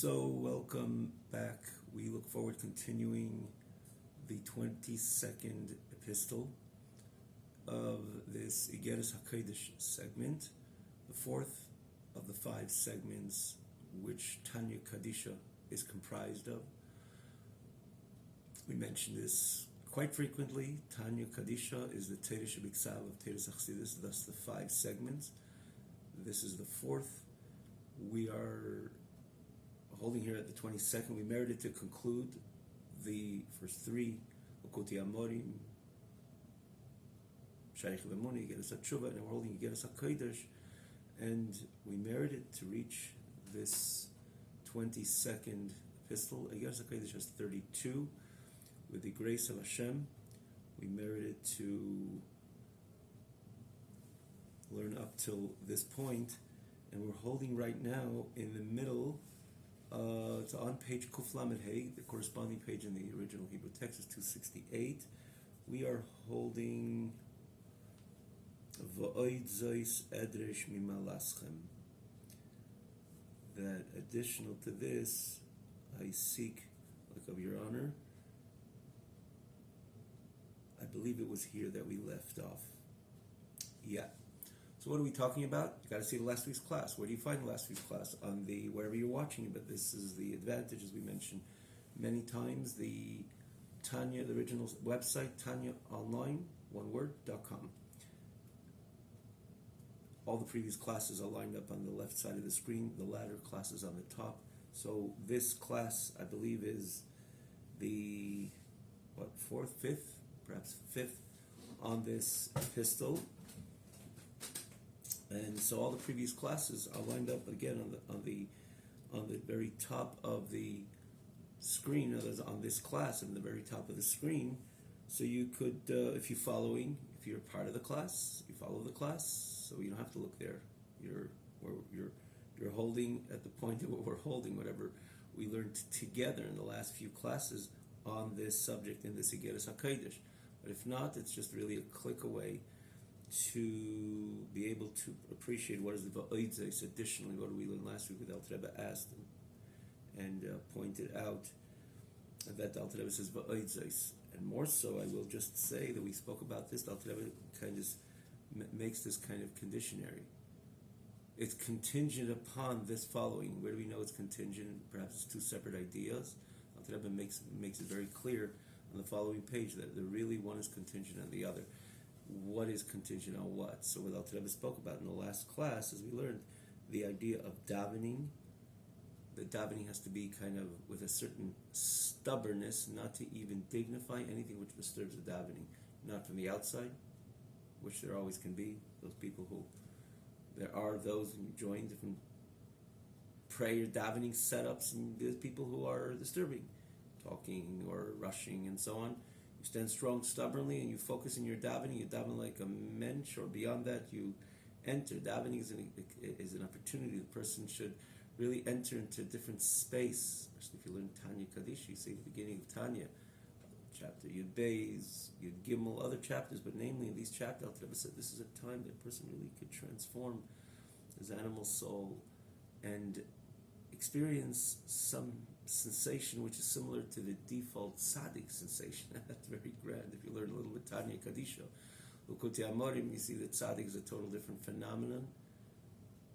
So, welcome back. We look forward to continuing the 22nd epistle of this Igeres HaKodesh segment, the fourth of the 5 segments which Tanya Kadisha is comprised of. We mention this quite frequently. Tanya Kadisha is the Teresh B'Ksav of Teres Achsidus, thus the 5 segments. This is the 4th. We are holding here at the 22nd. We merited to conclude the first 3, Okuti Amorim, Shaykh Vemoni, Igeres HaTshuva, and we're holding Igeres HaKodesh, and we merited to reach this 22nd epistle. Igeres HaKodesh has 32. With the grace of Hashem, we merited to learn up till this point, and we're holding right now in the middle. It's on page Kuf Lamed Hey, the corresponding page in the original Hebrew text is 268. We are holding V'oid zois edresh mimalaschem. That additional to this, I seek, like of your honor. I believe it was here that we left off. Yeah. So what are we talking about? You got to see the last week's class. Where do you find last week's class? On the wherever you're watching. But this is the advantage, as we mentioned many times. The Tanya, the original website, tanyaonline.com. All the previous classes are lined up on the left side of the screen. The latter classes on the top. So this class, I believe, is the 4th, 5th, perhaps 5th on this epistle. And so all the previous classes are lined up again on the very top of the screen. On this class, on the very top of the screen, so you could, if you're part of the class, you follow the class. So you don't have to look there. You're holding at the point of what we're holding, whatever we learned together in the last few classes on this subject in this Igeres HaKodesh. But if not, it's just really a click away to be able to appreciate what is the Va'oid Zeis. Additionally, what did we learn last week with Alter Rebbe asked and pointed out that Alter Rebbe says Va'oid Zeis. And more so, I will just say that we spoke about this. Alter Rebbe kind of makes this kind of conditionary. It's contingent upon this following. Where do we know it's contingent? Perhaps it's 2 separate ideas. Alter Rebbe makes it very clear on the following page that really one is contingent on the other. What is contingent on what? So what Alter Rebbe spoke about in the last class, as we learned, the idea of davening. The davening has to be kind of with a certain stubbornness, not to even dignify anything which disturbs the davening. Not from the outside, which there always can be. There are those who join different prayer davening setups, and there's people who are disturbing, talking or rushing and so on. You stand strong, stubbornly, and you focus in your davening. You daven like a mensch, or beyond that, you enter. Davening is an opportunity. The person should really enter into a different space. Especially if you learn Tanya Kaddish, you see the beginning of Tanya, chapter Yud Beis, Yud Gimel, other chapters, but namely in these chapters, Alter Rebbe said this is a time that a person really could transform his animal soul and experience some sensation which is similar to the default tzaddik sensation. That's very grand. If you learn a little bit Tanya Kadisha, Ukuti Amorim, you see that tzaddik is a total different phenomenon.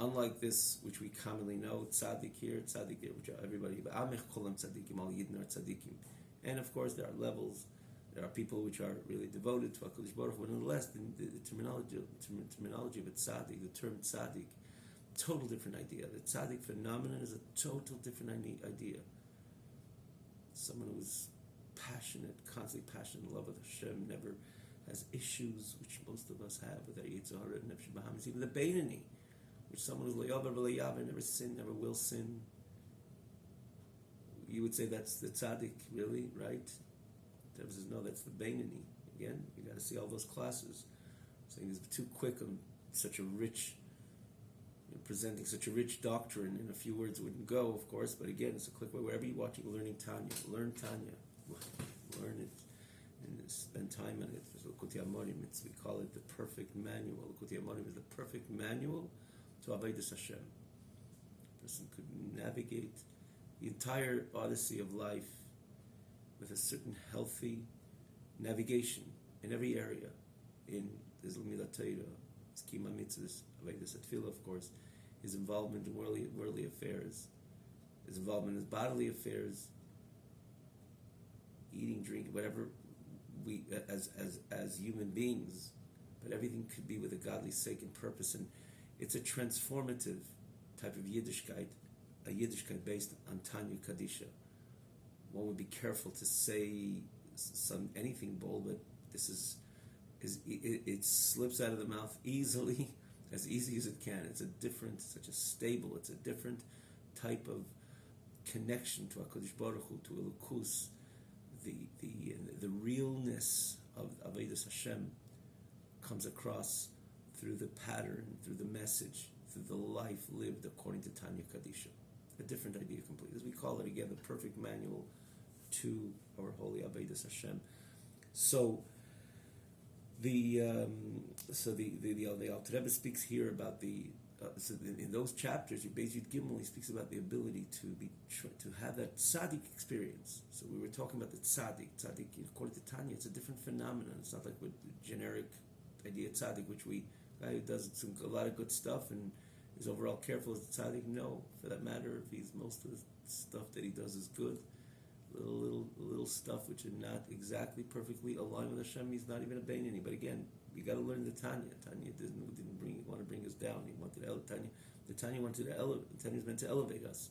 Unlike this, which we commonly know, tzaddik here, which are everybody, but Amech Kolam tzaddikim, all Yidden are tzaddikim. And of course, there are levels. There are people which are really devoted to HaKadosh Baruch Hu. But nonetheless, the terminology of a tzaddik, the term tzaddik, total different idea. The tzaddik phenomenon is a total different idea. Someone who is passionate, constantly passionate in love with Hashem, never has issues, which most of us have with our Yetzer Hara and Nefesh Bahamis. Even the Beinani, which someone who's Loyavar V'Loyavar, never sin, never will sin. You would say that's the tzaddik, really, right? Rebbe says, no, that's the Beinani. Again, you got to see all those classes. Saying it's too quick on such a rich, presenting such a rich doctrine in a few words wouldn't go, of course, but again, it's a quick way. Wherever you watch it, you're learning Tanya. Learn Tanya. Learn it. And spend time on it. L'Kutei Amorim, we call it the perfect manual. L'Kutei Amorim is the perfect manual to Avodas Hashem. A person could navigate the entire odyssey of life with a certain healthy navigation in every area, in his Milat Torah, his Kima Mitzvahs, Avodas Tefillah, of course, his involvement in worldly affairs, his involvement in his bodily affairs, eating, drinking, whatever we as human beings, but everything could be with a godly sake and purpose, and it's a transformative type of Yiddishkeit, a Yiddishkeit based on Tanya Kadisha. One would be careful to say anything bold, but this is it slips out of the mouth easily, as easy as it can. It's a different, such a stable, it's a different type of connection to HaKadosh Baruch Hu, to Elokus, the realness of Avodas Hashem comes across through the pattern, through the message, through the life lived according to Tanya Kadisha. A different idea completely. As we call it again, the perfect manual to our holy Avodas Hashem. So the Alter Rebbe speaks here about so in those chapters, Beis Gimel, he speaks about the ability to have that tzaddik experience. So we were talking about the tzaddik. Tzaddik, according to Tanya, it's a different phenomenon. It's not like with the generic idea of tzaddik, which guy who does a lot of good stuff and is overall careful as a tzaddik. No, for that matter, if most of the stuff that he does is good, little stuff which are not exactly perfectly aligned with Hashem, he's not even a Beinoni. But again, we got to learn the Tanya. Tanya didn't want to bring us down. He wanted Tanya. The Tanya wanted to elevate. Tanya is meant to elevate us.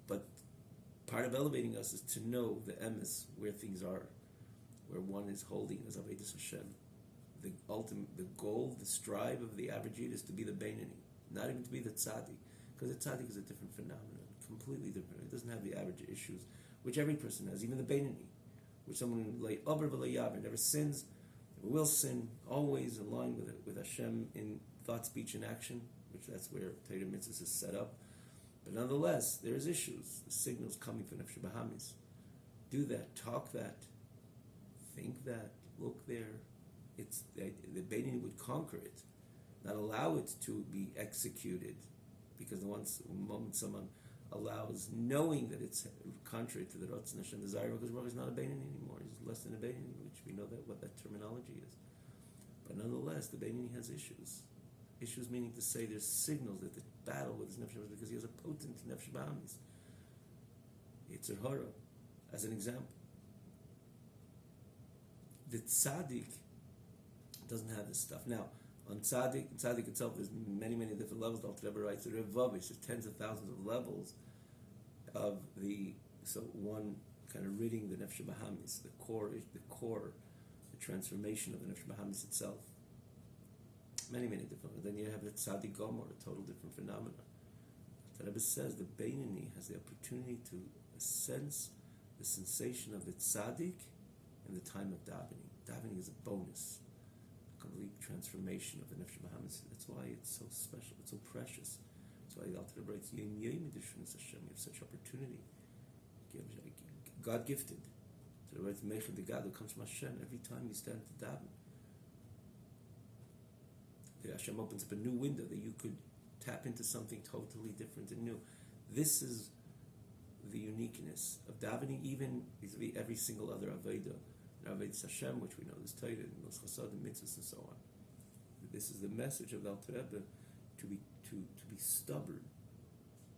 But part of elevating us is to know the emes, where things are, where one is holding as Avodas Hashem. The goal, the strive of the average Yid is to be the Beinoni, not even to be the tzaddik, because the tzaddik is a different phenomenon, completely different. It doesn't have the average issues, which every person has, even the Beinoni, which someone lay over v'lo yaver, never sins, never will sin, always in line with Hashem in thought, speech, and action, which that's where Torah Mitzvahs is set up. But nonetheless, there's issues, the signals coming from Nefesh Bahamis. Do that, talk that, think that, look there. It's the Beinoni would conquer it, not allow it to be executed, because the moment someone allows, knowing that it's contrary to the Ratzon Hashem desire, because Baruch is not a Beinoni anymore, he's less than a Beinoni, which we know that what that terminology is. But nonetheless, the Beinoni has issues. Issues meaning to say there's signals that the battle with his Nefesh Bahamis, because he has a potent Nefesh Bahamis. It's a Hara, as an example. The Tzaddik doesn't have this stuff. Now, on tzaddik itself, there's many different levels. The Alter Rebbe writes, there's tens of thousands of levels of so one kind of ridding the Nefesh Bahamis, the core, the transformation of the Nefesh Bahamis itself. Many different. Then you have the tzaddik gomer, a total different phenomenon. The Rebbe says the Beinoni has the opportunity to sense the sensation of the tzaddik in the time of davening. Davening is a bonus. Complete transformation of the Nefesh Bahamis. That's why it's so special. It's so precious. That's why the Alter Rebbe writes, Yom Hashem. You have such opportunity. God gifted. So the writes, Meichad the God who comes from Hashem every time you stand to daven. The Hashem opens up a new window that you could tap into something totally different and new. This is the uniqueness of davening, even vis-a-vis every single other Avodah. Avodas Hashem, which we know is Torah and those chassadim, mitzvahs, and so on. This is the message of the Alter Rebbe, to be stubborn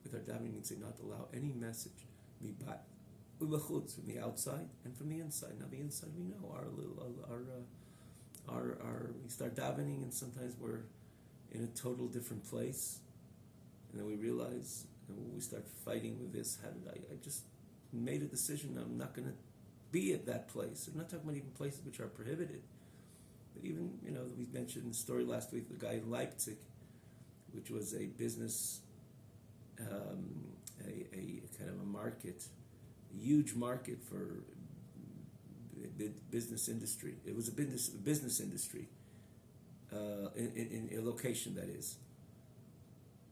with our davening, means to not allow any message from the outside and from the inside. Now the inside we know we start davening and sometimes we're in a total different place, and then we realize, and we start fighting with this. How did I just made a decision? I'm not going to be at that place. I'm not talking about even places which are prohibited, but even, we mentioned the story last week, the guy in Leipzig, which was a business, a kind of a market, a huge market for business industry. It was a business industry in a location, that is.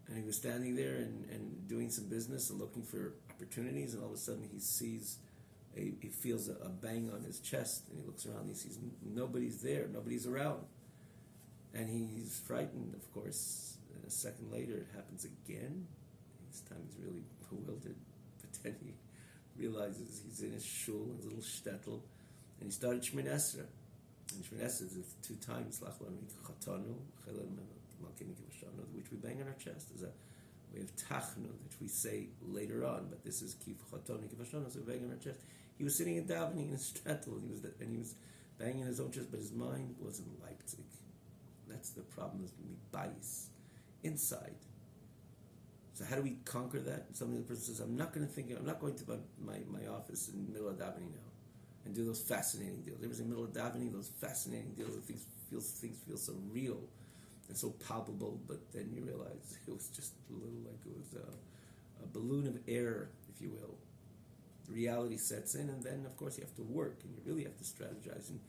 And he was standing there and doing some business and looking for opportunities, and all of a sudden he feels a bang on his chest, and he looks around and he sees nobody's there, nobody's around. And he's frightened, of course. And a second later it happens again. This time he's really bewildered. realizes he's in his shul, his little shtetl, and he started Shmin Esra. And Shmin Esra is 2 times, which we bang on our chest. There's a way of tachnu, which we say later on, but this is kif chatonu kivashonu, so we bang on our chest. He was sitting in davening in his shtetl, and he was banging his own chest, but his mind was in Leipzig. That's the problem with bayis, inside. So how do we conquer that? Something the person says, I'm not going to my office in the middle of davening now and do those fascinating deals. It was in the middle of davening, those fascinating deals, that things feel so real and so palpable, but then you realize it was just a little like it was a balloon of air, if you will. The reality sets in, and then of course you have to work, and you really have to strategize and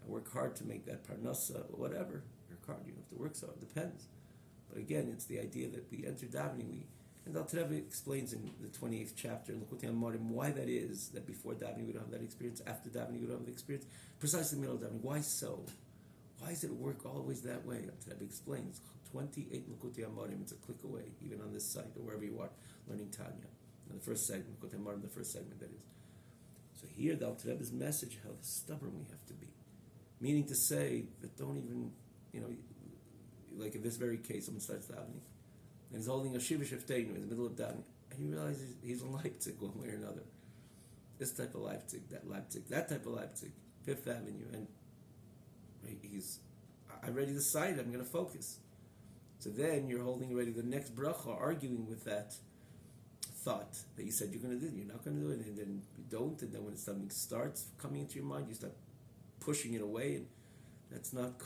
work hard to make that parnasa or whatever. Work hard, you don't have to work so hard, it depends. But again, it's the idea that we enter davening, and Al Rebbe explains in the 28th chapter in Likutei Amarim why that is, that before davening we don't have that experience, after davening we don't have the experience, precisely in the middle of davening. Why so? Why does it work always that way? Al Rebbe explains, 28 Likutei Amarim, it's a click away, even on this site or wherever you are, learning Tanya. In the first segment, Likutei Amarim, the first segment that is. So here the Al Rebbe's message, how stubborn we have to be. Meaning to say that don't even, like in this very case, someone starts davening, and he's holding a Shiva Shefteinu in the middle of davening, and he realizes he's in Leipzig one way or another. This type of Leipzig, that type of Leipzig, Fifth Avenue, and I already decided I'm going to focus. So then you're holding already the next bracha, arguing with that thought that you said you're going to do, you're not going to do it, and then you don't, and then when something starts coming into your mind, you start pushing it away, and that's not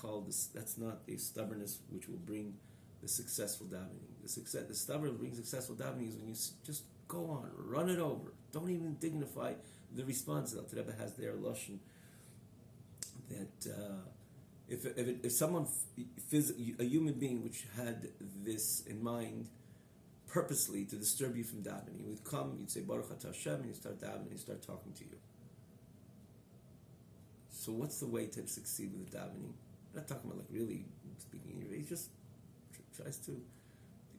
a stubbornness which will bring the successful davening. The stubborn brings successful davening is when you just go on, run it over. Don't even dignify the response that Rebbe has there, Lashon, that if someone, a human being which had this in mind purposely to disturb you from davening, you would come, you'd say Baruch Atah Hashem, and you start davening, and start talking to you. So what's the way to succeed with the davening? I'm not talking about like really speaking in your ear. He just tries to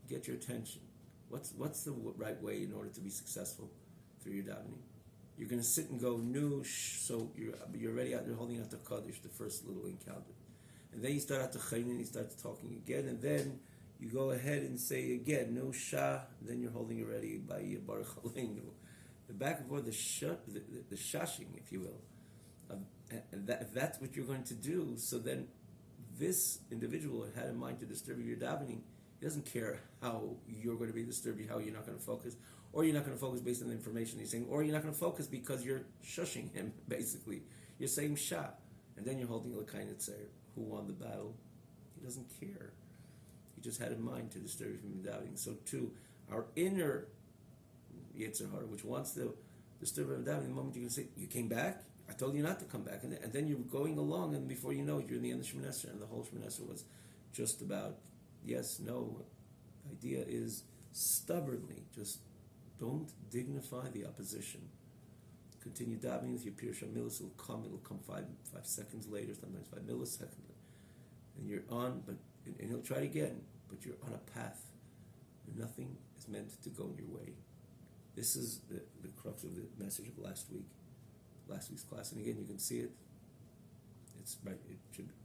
get your attention. What's the right way in order to be successful through your davening? You're going to sit and go nush, so you're already out there holding out the Kaddish, the first little encounter. And then you start out the Chayin, and you start talking again, and then you go ahead and say again, no shah, and then you're holding already by Baruch Aleinu. The back and forth, the shashing, if you will. And if that's what you're going to do, so then this individual that had in mind to disturb your davening, he doesn't care how you're going to be disturbed, how you're not going to focus, or you're not going to focus based on the information he's saying, or you're not going to focus because you're shushing him, basically. You're saying shah, and then you're holding L'kain Etzer, who won the battle. He doesn't care. He just had in mind to disturb you from your davening. So too, our inner Yetzer Hara, which wants to disturb him davening, the moment you're going to say, you came back? I told you not to come back. And then you're going along, and before you know it, you're in the end of Shemon Esrei, and the whole Shemon Esrei was just about yes, no. The idea is stubbornly, just don't dignify the opposition. Continue davening with your Pirush HaMilos. It'll come 5 seconds later, sometimes 5 milliseconds. And you're on, and he'll try it again, but you're on a path. And nothing is meant to go your way. This is the crux of the message of last week's class. And again, you can see it. It's right.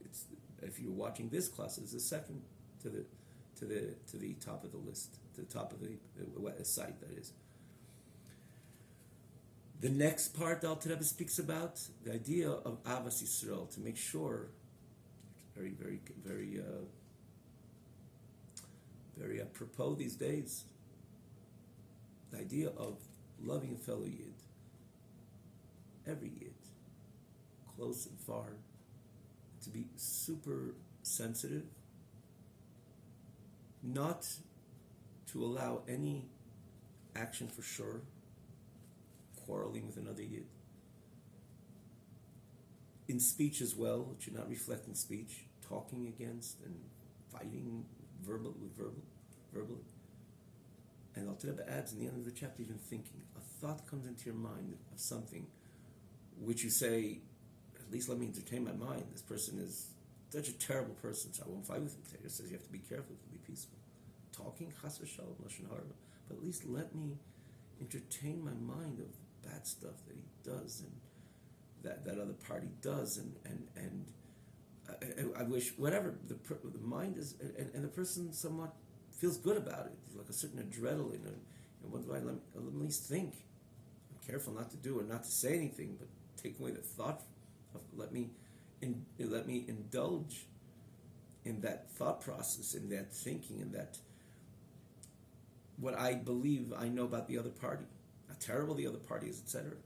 It's if you're watching this class, it's the second to the top of the list, to the top of the site, that is. The next part Al Rebbe speaks about the idea of Avas Yisrael, to make sure, very, very, very, very apropos these days, the idea of loving a fellow Yid, every Yid, close and far, to be super sensitive, not to allow any action for sure, quarreling with another Yid. In speech as well, it should not reflect in speech, talking against and fighting verbally. And Al Rebbe adds in the end of the chapter, even thinking, a thought comes into your mind of something which you say, at least let me entertain my mind. This person is such a terrible person, so I won't fight with him today. It says you have to be careful to be peaceful. Talking, chas v'shalom, lashon hara, but at least let me entertain my mind of bad stuff that he does and that other party does, and I wish whatever the mind is, and the person somewhat feels good about it. There's like a certain adrenaline, and what do I let me at least think? I'm careful not to do or not to say anything, but take away the thought of let me indulge in that thought process, in that thinking, in that what I believe I know about the other party, how terrible the other party is, etc.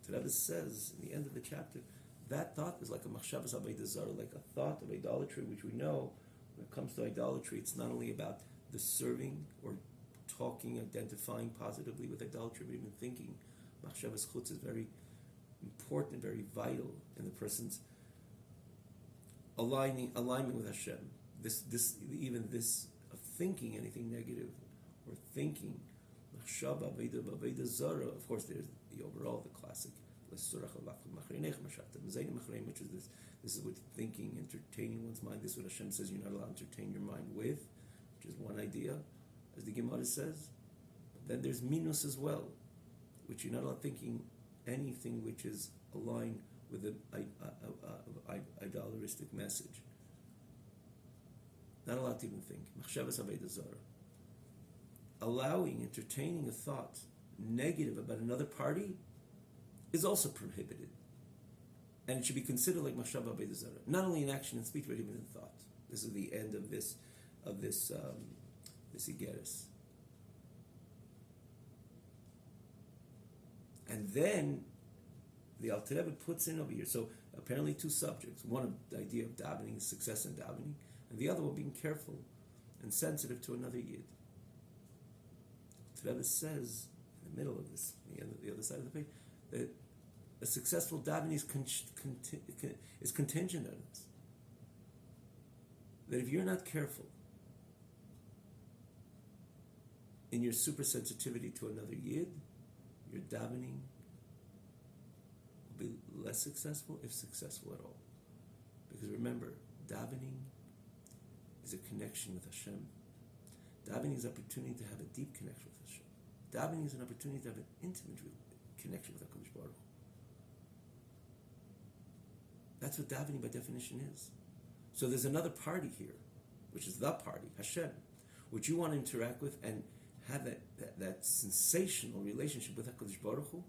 The Rebbe says in the end of the chapter, that thought is like a machshavas avodah zarah, like a thought of idolatry, which we know when it comes to idolatry, it's not only about the serving or talking, identifying positively with idolatry, but even thinking. Machshavas chutz is very important, very vital in the person's alignment with Hashem. This of thinking anything negative or thinking machshava avodah zarah. Of course, there's the overall, the classic, which is this is what thinking, entertaining one's mind. This is what Hashem says you're not allowed to entertain your mind with, which is one idea, as the Gemara says. But then there's minus as well, which you're not allowed thinking anything which is aligned with an idolatristic message. Not allowed to even think. Machshavas avodah zarah. Allowing, entertaining a thought negative about another party is also prohibited. And it should be considered like machshava avodah zarah, not only in action and speech, but even in thought. This is the end of this Igeris. And then the Alter Rebbe puts in over here. So apparently two subjects. One, the idea of davening, success in davening, and the other one being careful and sensitive to another yid. The Rebbe says in the middle of this, the other side of the page, that a successful davening is contingent on this. That if you're not careful in your super sensitivity to another yid, your davening will be less successful, if successful at all. Because remember, davening is a connection with Hashem. Davening is an opportunity to have a deep connection with Hashem. Davening is an opportunity to have an intimate connection with HaKadosh Baruch Hu. That's what davening by definition is. So there's another party here, which is the party, Hashem, which you want to interact with and have that sensational relationship with HaKadosh Baruch Hu,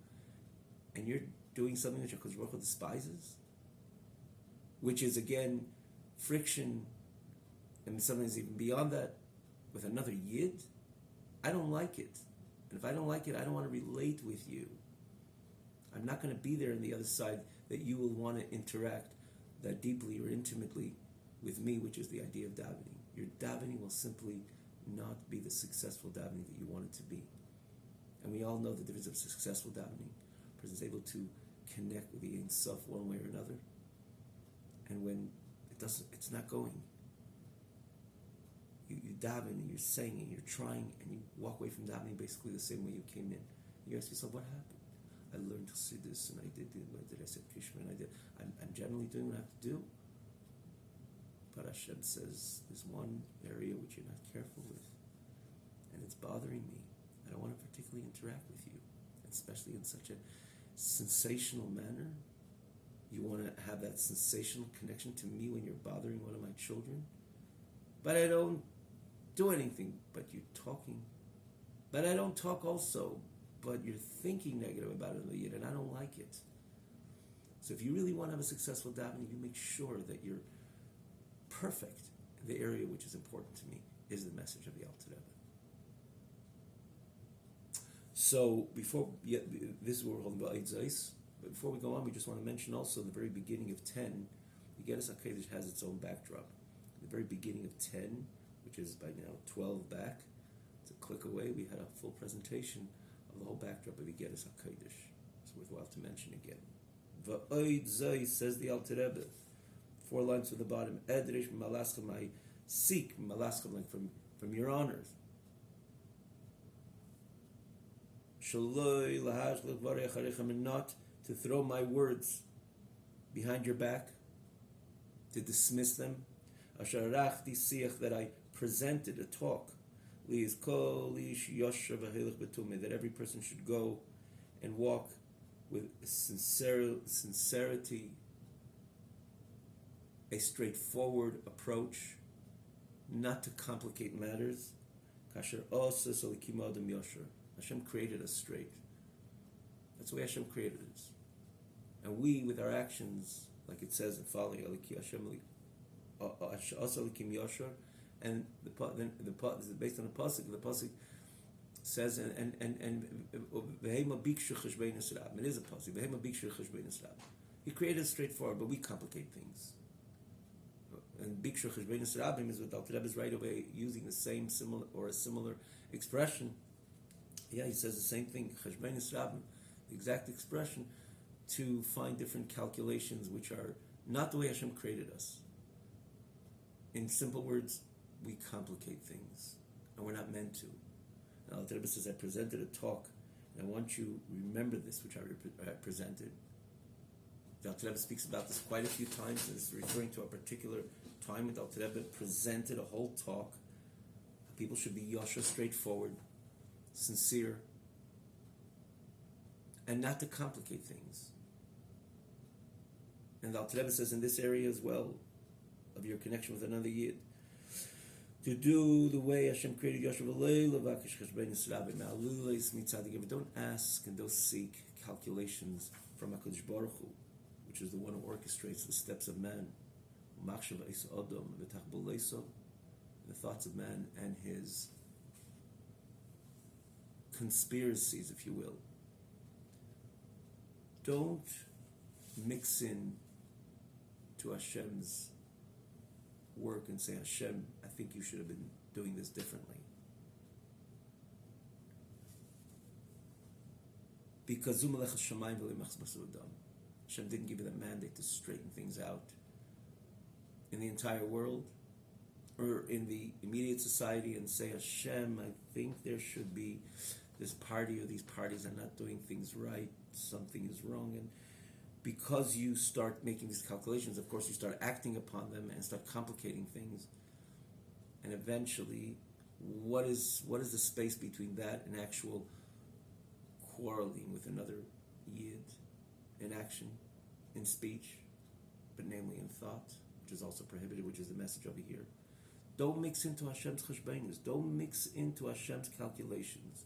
and you're doing something that HaKadosh Baruch Hu despises, which is again friction, and sometimes even beyond that, with another yid. I don't like it. And if I don't like it, I don't want to relate with you. I'm not going to be there on the other side that you will want to interact that deeply or intimately with me, which is the idea of davening. Your davening will simply not be the successful davening that you want it to be. And we all know the difference of successful davening. A person is able to connect with the Ein Sof one way or another. And when it's not going. You daven and you're saying and you're trying and you walk away from davening basically the same way you came in. You ask yourself, what happened? I learned to see this and I did I said Kishma and I did. I'm generally doing what I have to do. But Hashem says there's one area which you're not careful with and it's bothering me. I don't want to particularly interact with you, especially in such a sensational manner. You want to have that sensational connection to me when you're bothering one of my children. But I don't do anything, but you're talking. But I don't talk also, but you're thinking negative about it, and I don't like it. So if you really want to have a successful davening, you make sure that you're perfect in the area which is important to me, is the message of the Alter Rebbe. So this is what we're holding about Eid Zeis. But before we go on, we just want to mention also the very beginning of 10. The Geras HaKodesh has its own backdrop. The very beginning of 10, which is by now 12 back, it's a click away. We had a full presentation of the whole backdrop of the Geras HaKodesh. It's worthwhile to mention again. V'oid zay, says the Alter Rebbe, 4 lines to the bottom. Edrish malaschem, I seek malaschem, like from your honors. Shaloi lahash levarei acharechem, and not to throw my words behind your back, to dismiss them. Asharachti siach, that I presented a talk, that every person should go and walk with sincerity, a straightforward approach, not to complicate matters. Kasher osas alikim adam yosher. Hashem created us straight. That's the way Hashem created us. And we, with our actions, like it says in following Aliki Hashem osas alikim yosher, and this is based on the pasuk. The pasuk says, and v'hema bikshu cheshbein esrab. It is a pasuk. V'hema bikshu cheshbein esrab. He created us straightforward, but we complicate things. And bikshu cheshbein esrabim is what Alter Rebbe is right away using the same similar expression. Yeah, he says the same thing. Cheshbein esrabim, the exact expression, to find different calculations which are not the way Hashem created us. In simple words, we complicate things, and we're not meant to. And Alter Rebbe says, I presented a talk, and I want you to remember this, which I presented. The Alter Rebbe speaks about this quite a few times, and it's referring to a particular time when the Alter Rebbe presented a whole talk. People should be yosher, straightforward, sincere, and not to complicate things. And the Alter Rebbe says in this area as well, of your connection with another Yid, to do the way Hashem created Yosher v'lei, don't ask and don't seek calculations from HaKadosh Baruch Hu, which is the one who orchestrates the steps of man, the thoughts of man and his conspiracies, if you will. Don't mix in to Hashem's work and say, Hashem, I think you should have been doing this differently. Because Hashem didn't give you the mandate to straighten things out in the entire world or in the immediate society and say, Hashem, I think there should be this party or these parties are not doing things right, something is wrong. And because you start making these calculations, of course, you start acting upon them and start complicating things. And eventually, what is the space between that and actual quarreling with another Yid in action, in speech, but namely in thought, which is also prohibited, which is the message over here. Don't mix into Hashem's cheshbeinus. Don't mix into Hashem's calculations.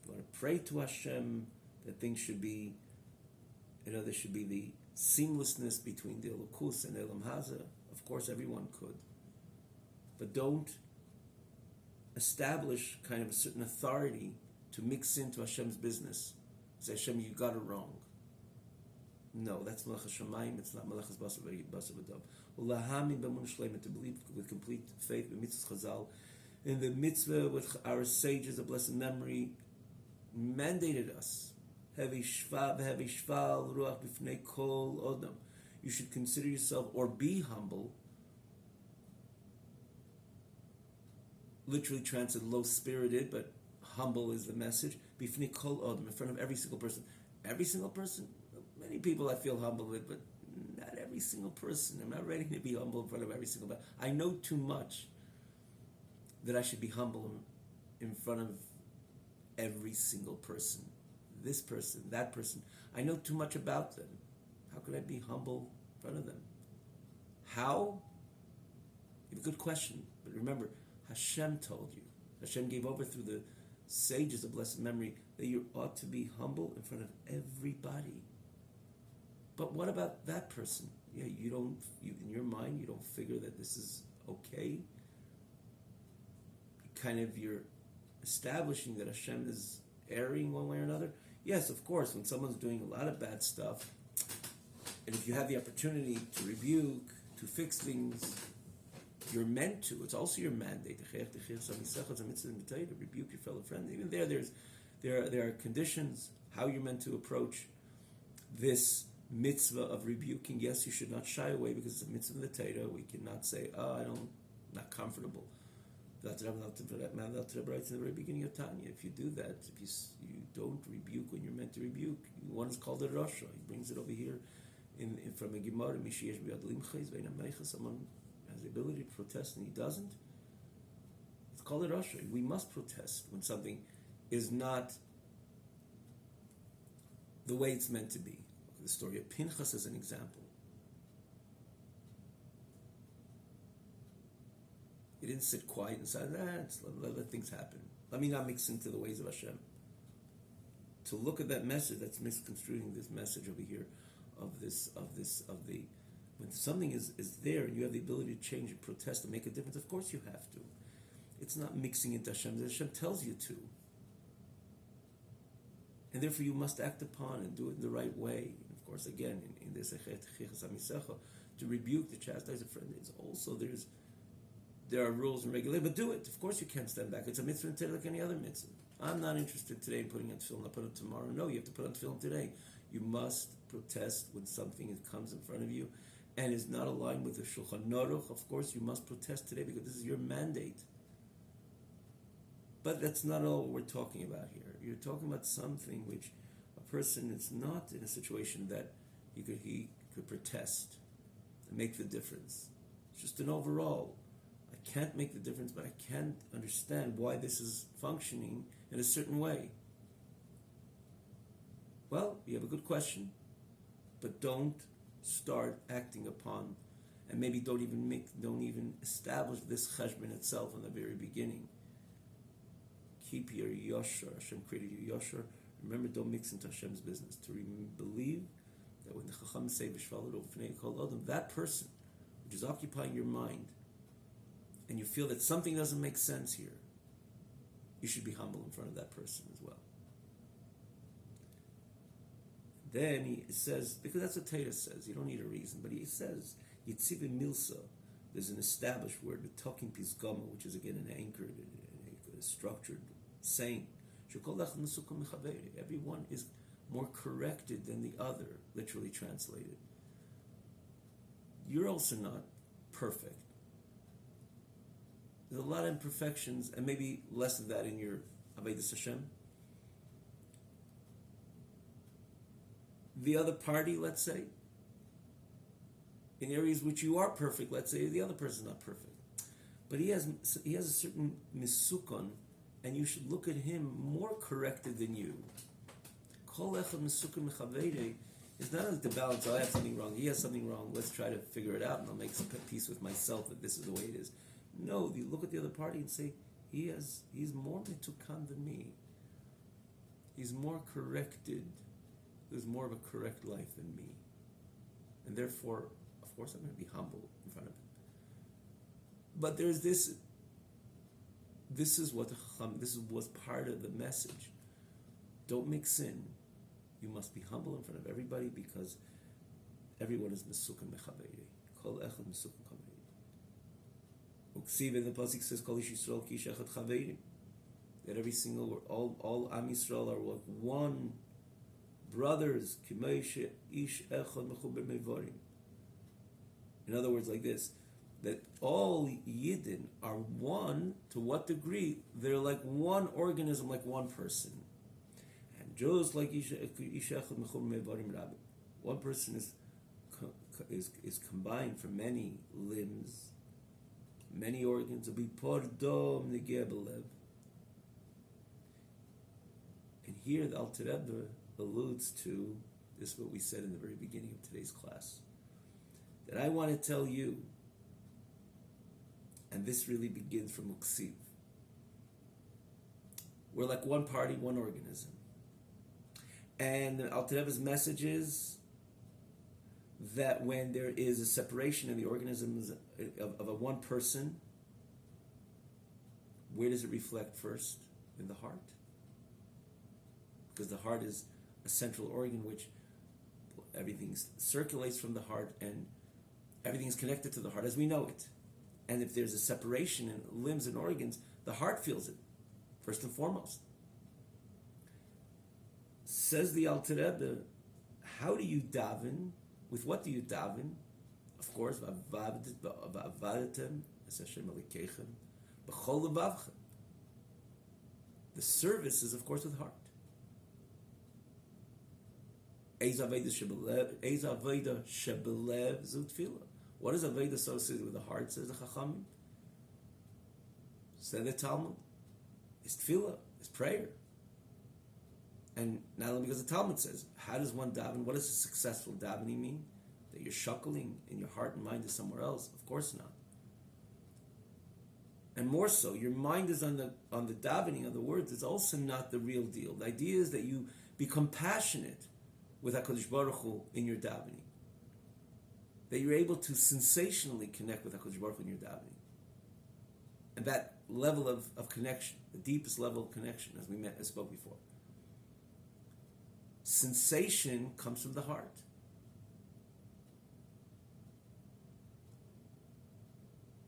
You want to pray to Hashem that things should be, there should be the seamlessness between the Elokus and Elam Haza. Of course, everyone could. But don't establish kind of a certain authority to mix into Hashem's business. Say, Hashem, you got it wrong. No, that's Melech HaShamayim, it's not Melech HaBasar V'Adam. Ulahami b'emunah shleima, to believe with complete faith in mitzvah Chazal, in the mitzvah with our sages of blessed memory, mandated us. You should consider yourself, or be humble. Literally translated low-spirited, but humble is the message. Bifnei kol odom, in front of every single person. Every single person. Many people I feel humble with, but not every single person. I'm not ready to be humble in front of every single person. I know too much that I should be humble in front of every single person. This person, that person. I know too much about them. How could I be humble in front of them? How? You have a good question. But remember, Hashem told you. Hashem gave over through the sages of blessed memory that you ought to be humble in front of everybody. But what about that person? Yeah, in your mind, you don't figure that this is okay. You're establishing that Hashem is erring one way or another. Yes, of course, when someone's doing a lot of bad stuff, and if you have the opportunity to rebuke, to fix things, you're meant to. It's also your mandate to rebuke your fellow friends. Even there are conditions how you're meant to approach this mitzvah of rebuking. Yes, you should not shy away because it's a mitzvah in the Torah. We cannot say, I'm not comfortable. That's what Rebbe writes in the very beginning of Tanya. If you do that, if you don't rebuke when you're meant to rebuke, one is called a Rasha. He brings it over here from a Gemara. Someone has the ability to protest and he doesn't. It's called a Rasha. We must protest when something is not the way it's meant to be. The story of Pinchas as an example. He didn't sit quiet and say, let things happen. Let me not mix into the ways of Hashem. To look at that message, that's misconstruing this message over here when something is there and you have the ability to change and protest and make a difference, of course you have to. It's not mixing into Hashem. Hashem tells you to. And therefore you must act upon and do it in the right way. And of course, again, in this to rebuke, to chastise a friend, is also there are rules and regulations, but do it. Of course you can't stand back. It's a mitzvah today like any other mitzvah. I'm not interested today in putting on tefillin. I'll put it tomorrow. No, you have to put on tefillin today. You must protest when something comes in front of you and is not aligned with the Shulchan Aruch. Of course, you must protest today because this is your mandate. But that's not all we're talking about here. You're talking about something which a person is not in a situation that he could protest and make the difference. It's just an overall. I can't make the difference, but I can't understand why this is functioning in a certain way. Well, you have a good question, but don't start acting upon, and maybe don't even establish this cheshbon itself in the very beginning. Keep your yosher. Hashem created you yosher. Remember, don't mix into Hashem's business. To believe that when the Chacham say v'shvalu ufnei kol adam, that person which is occupying your mind, and you feel that something doesn't make sense here, you should be humble in front of that person as well. Then he says, because that's what Taita says, you don't need a reason, but he says, Yitzive Milsa, there's an established word, the talking pisgama, which is again an anchored, a structured saying. Everyone is more corrected than the other, literally translated. You're also not perfect. There's a lot of imperfections, and maybe less of that in your Avodas Hashem. The other party, let's say, in areas which you are perfect, let's say the other person's not perfect, but he has a certain misukon, and you should look at him more corrected than you. Kol echad misukon mechavede is not like the balance. I have something wrong. He has something wrong. Let's try to figure it out, and I'll make some peace with myself that this is the way it is. No, you look at the other party and say he's more mitukan than me. He's more corrected. There's more of a correct life than me. And therefore, of course, I'm going to be humble in front of him. But there's this is what this was part of the message. Don't mix in. You must be humble in front of everybody because everyone is mesukan mechaveri. Kol echad mesukan chaveri. Uksiv in the pasuk says, Kol ish Yisrael ki ish echad chaveri. That every single, all Am Yisrael are like one. Brothers, Kimeshe Ish Echad Mechuber Mevorim. In other words, like this, that all Yidden are one. To what degree? They're like one organism, like one person. And just like Ish Echad Mechuber Mevorim Rabbi, one person is combined from many limbs, many organs. Will be Pordom Negebelev. And here the Alter Rebbe alludes to this, what we said in the very beginning of today's class, that I want to tell you, and this really begins from Uksiv. We're like one party, one organism. And Alter Rebbe's message is that when there is a separation in the organisms of a one person, where does it reflect first? In the heart. Because the heart is a central organ which everything circulates from the heart and everything is connected to the heart as we know it. And if there's a separation in limbs and organs, the heart feels it, first and foremost. Says the Alter Rebbe, how do you daven? With what do you daven? Of course, the service is, of course, with heart. What is Aveda associated with the heart, says the Chachamim? Said the Talmud. It's tefillah, it's prayer. And not only because the Talmud says, how does one daven? What does a successful davening mean? That you're shuckling and your heart and mind is somewhere else? Of course not. And more so, your mind is on the davening of the words. It's also not the real deal. The idea is that you become passionate with HaKadosh Baruch Hu in your davening. That you're able to sensationally connect with HaKadosh Baruch Hu in your davening. And that level of connection, the deepest level of connection, as we spoke before. Sensation comes from the heart.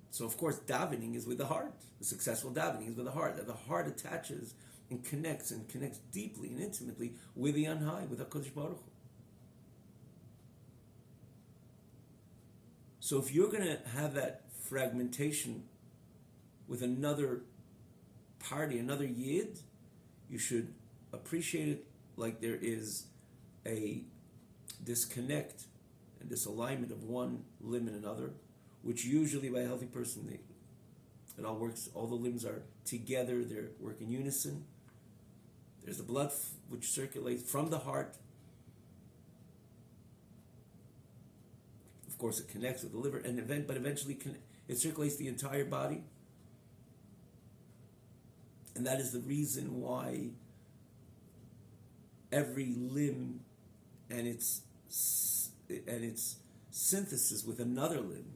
So of course, davening is with the heart. The successful davening is with the heart. That the heart attaches and connects deeply and intimately with the On High, with HaKadosh Baruch Hu. So if you're going to have that fragmentation with another party, another yid, you should appreciate it like there is a disconnect and disalignment of one limb and another, which usually by a healthy person, it all works, all the limbs are together, they work in unison. There's the blood which circulates from the heart. Of course, it connects with the liver, but eventually it circulates the entire body. And that is the reason why every limb and its synthesis with another limb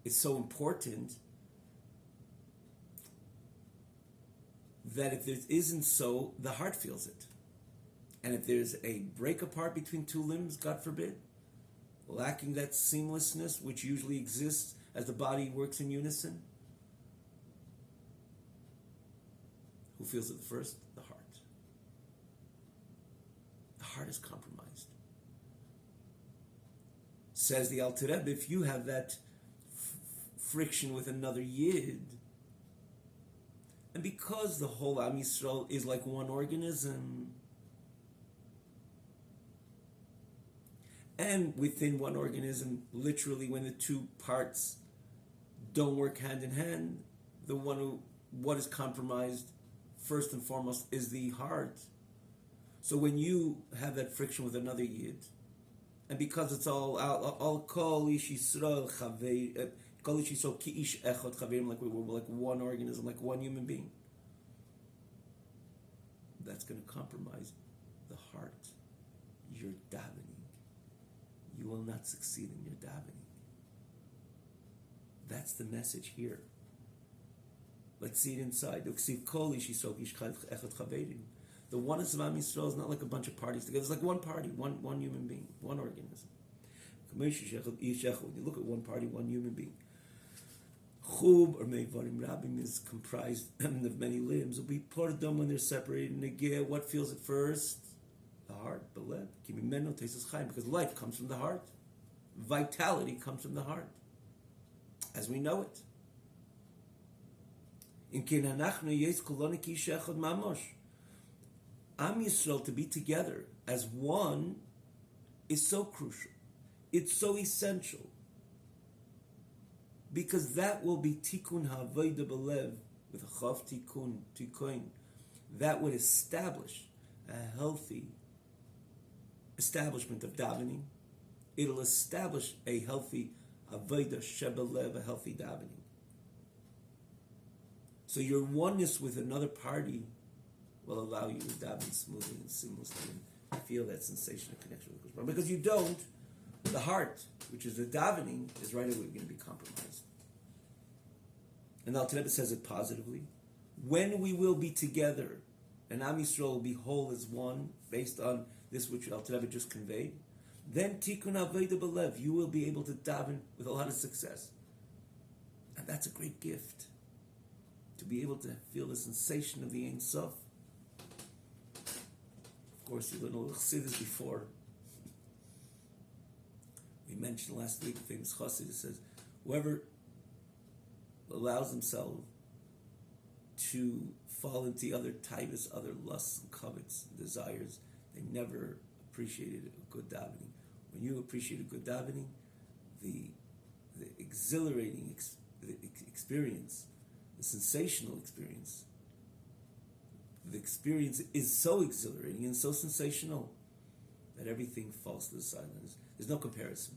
is so important, that if it isn't so, the heart feels it. And if there's a break apart between two limbs, God forbid, lacking that seamlessness which usually exists as the body works in unison, who feels it first? The heart. The heart is compromised. Says the Alter Rebbe, if you have that friction with another yid, and because the whole Am Yisrael is like one organism, and within one organism, literally when the two parts don't work hand in hand, what is compromised first and foremost is the heart. So when you have that friction with another yid, and because it's all kol ish Yisrael chaver, kol ish Yisrael ki ish echad chaverim, like we're like one organism, like one human being, that's going to compromise the heart. Your davening, you will not succeed in your davening. That's the message here. Let's see it inside. The oneness of Am Yisrael is not like a bunch of parties together. It's like one party, one human being, one organism. When you look at one party, one human being. Chub or Meivarim Rabim is comprised of many limbs. Will be Pordom when they're separated. Negeh, what feels it first? The heart. Beled. Kimimeno Tesis Chaim, because life comes from the heart. Vitality comes from the heart, as we know it. In Kinanachnu Yes Koloni Ki Shechad Mamosh. Am Yisrael, to be together as one, is so crucial. It's so essential. Because that will be tikkun ha'avodah belev, with a chav tikkun. That would establish a healthy establishment of davening. It'll establish a healthy avodah shebelev, a healthy davening. So your oneness with another party will allow you to daven smoothly and seamlessly and feel that sensation of connection with Kodesh Baruch Hu. Because you don't, the heart, which is the davening, is right away going to be compromised. And the Alter Rebbe says it positively. When we will be together, and Am Yisrael will be whole as one, based on this which Alter Rebbe just conveyed, then Tikkun Avodah Belev, you will be able to daven with a lot of success. And that's a great gift. To be able to feel the sensation of the Ein Sof. Of course, you're going to see this before. We mentioned last week, the famous Chassid says, whoever allows himself to fall into other taivas, other lusts and covets and desires, they never appreciated a good davening. When you appreciate a good davening, the exhilarating experience, the sensational experience, the experience is so exhilarating and so sensational that everything falls to the sidelines. There's no comparison.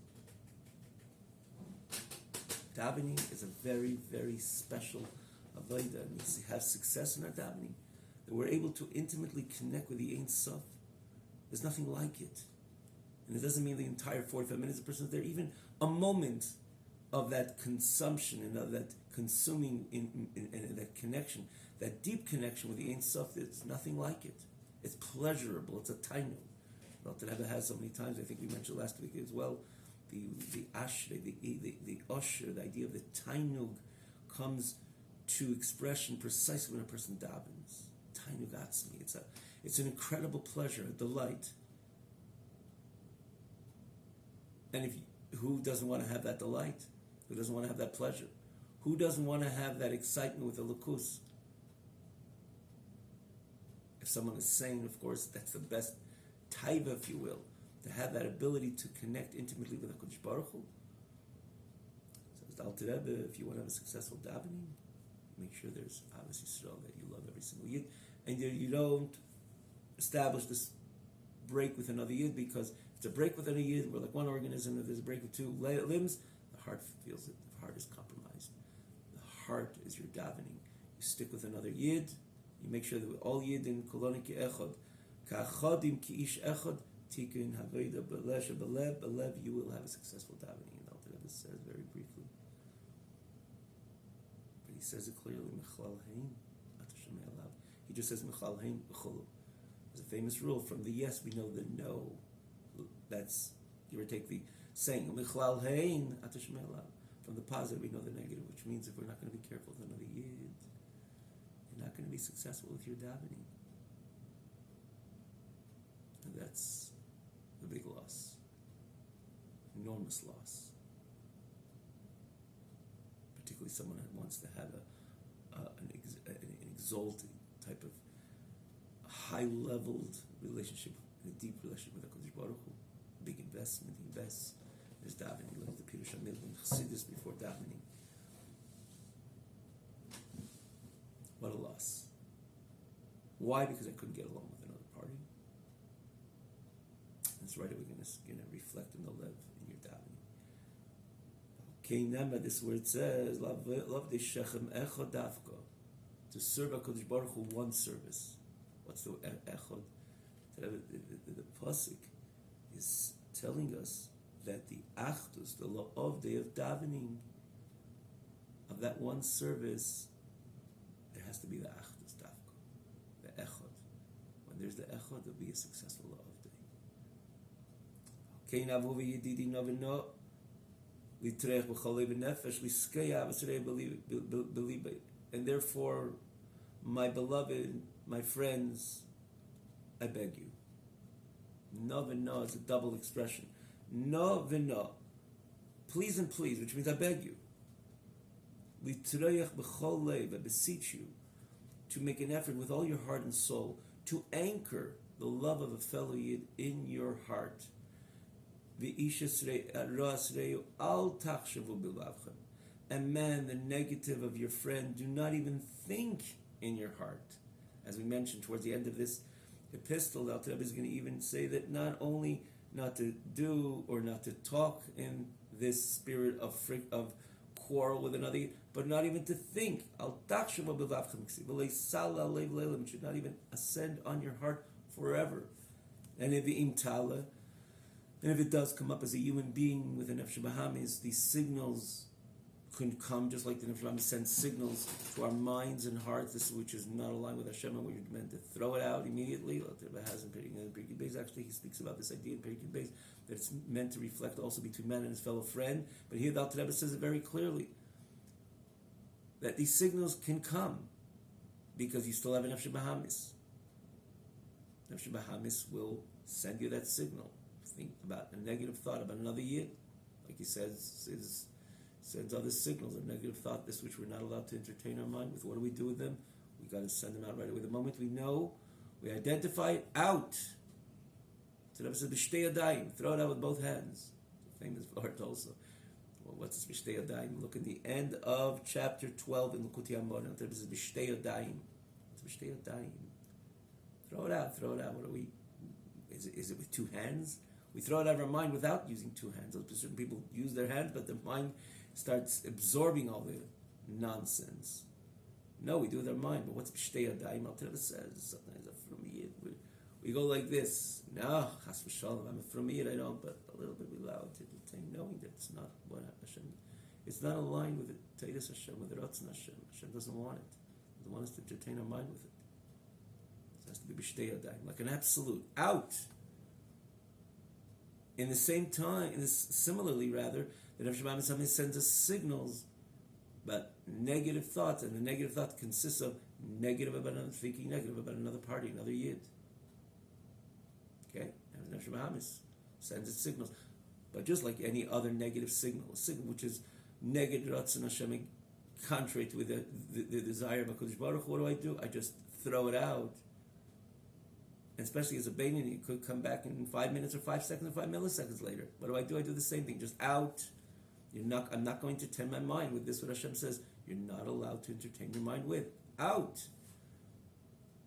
Davening is a very, very special avodah, and we have success in our davening, that we're able to intimately connect with the Ein Sof. There's nothing like it. And it doesn't mean the entire 45 minutes the person's there. Even a moment of that consumption and of that consuming in that connection, that deep connection with the Ein Sof, there's nothing like it. It's pleasurable. It's a tainug. Well, Rebbe has so many times, I think we mentioned last week as well, the ashrei, the osher, the idea of the tainug comes to expression precisely when a person davens. Tainug atzmi. It's an incredible pleasure, a delight. And who doesn't want to have that delight? Who doesn't want to have that pleasure? Who doesn't want to have that excitement with the lukus? If someone is sane, of course, that's the best taiva, if you will, to have that ability to connect intimately with HaKadosh Baruch Hu. Says the Alter Rebbe, if you want to have a successful davening, make sure there's Ahavas Yisrael, that you love every single yid, and you don't establish this break with another yid, because if it's a break with another yid, we're like one organism. If there's a break with two limbs, the heart feels it. The heart is compromised. The heart is your davening. You stick with another yid. You make sure that all yid in kolonik echad, ka'achadim ki ish echad, tikkun haveda belesh belev, you will have a successful davening. And Alter Rebbe says very briefly, but he says it clearly. Mechlal hein, atashemei alav. He just says mechlal hein b'cholu. There's a famous rule: from the yes we know the no. That's, you ever take the saying mechlal hein atashemei alav. From the positive we know the negative, which means if we're not going to be careful with another yid, you're not going to be successful with your davening. And that's the big loss. Enormous loss. Particularly someone that wants to have an exalted type of high-leveled relationship, a deep relationship with HaKadosh Baruch Hu. Big investment, he invests. There's davening. He learns the Pirush HaMilvah and Chassidus before davening. What a loss. Why? Because I couldn't get along with another party. That's right, we're going to reflect in the lev in your davening. Keinema, this word says, Lav shechem echod dafka, to serve HaKadosh Baruch Hu one service. What's the echod? The pasuk is telling us that the achdus, the la'ov day of davening, of that one service, there has to be the achdus dafka, the echod. When there's the echod, there'll be a successful la'ov day. Kein avu v'yedidi noveno litrech b'cholei b'nefesh liskaya v'srei b'libai. And therefore, my beloved, my friends, I beg you. No v'no is a double expression. No v'no, please and please, which means I beg you. Litrech b'chol lev, I beseech you, to make an effort with all your heart and soul to anchor the love of a fellow yid in your heart. And man, the negative of your friend, do not even think in your heart. As we mentioned towards the end of this epistle, the Alter Rebbe is going to even say that not only not to do or not to talk in this spirit of quarrel with another, but not even to think. It should not even ascend on your heart forever. And if it does come up as a human being with an nefesh bahamis, these signals can come just like the nefesh bahamis sends signals to our minds and hearts, this which is not aligned with Hashem, and we're meant to throw it out immediately. Actually, he speaks about this idea in Perikid Beis, that it's meant to reflect also between man and his fellow friend. But here the Alter Rebbe says it very clearly, that these signals can come because you still have a nefesh bahamis. Nefesh bahamis will send you that signal. Think about a negative thought about another yid, like he says, sends other signals, a negative thought, this which we're not allowed to entertain our mind with. What do we do with them? We got to send them out right away. The moment we know, we identify it, out. So that says b'shtei yadayim, throw it out with both hands. It's a famous word also. Well, what's this b'shtei yadayim? Look at the end of chapter 12 in Likutei Moharan. It says b'shtei yadayim. It's b'shtei yadayim. Throw it out. What are we? Is it with two hands? We throw it out of our mind without using two hands. Certain people use their hands, but their mind starts absorbing all the nonsense. No, we do it with our mind. But what's b'shtei yadayim? Al Teva says sometimes from yid. We go like this. No, chas v'shalom. I'm from yid. I don't. But a little bit we allow it to entertain, knowing that it's not what Hashem. It's not aligned with the Teidas Hashem, with the Ratzon Hashem. Hashem doesn't want it. He doesn't want us to entertain our mind with it. It has to be b'shtei yadayim, like an absolute out. In the same time, similarly, rather, that Hashem sometimes sends us signals about negative thoughts, and the negative thought consists of negative about another, thinking negative about another party, another yid. Okay, and Hashem sends its signals, but just like any other negative signal, a signal which is negative Ratzon Hashem, contrary to the desire of HaKadosh Baruch Hu, what do? I just throw it out. And especially as a Beinoni, it could come back in 5 minutes or 5 seconds or 5 milliseconds later. What do? I do the same thing, just out. I'm not going to tend my mind with this, what Hashem says. You're not allowed to entertain your mind with. Out.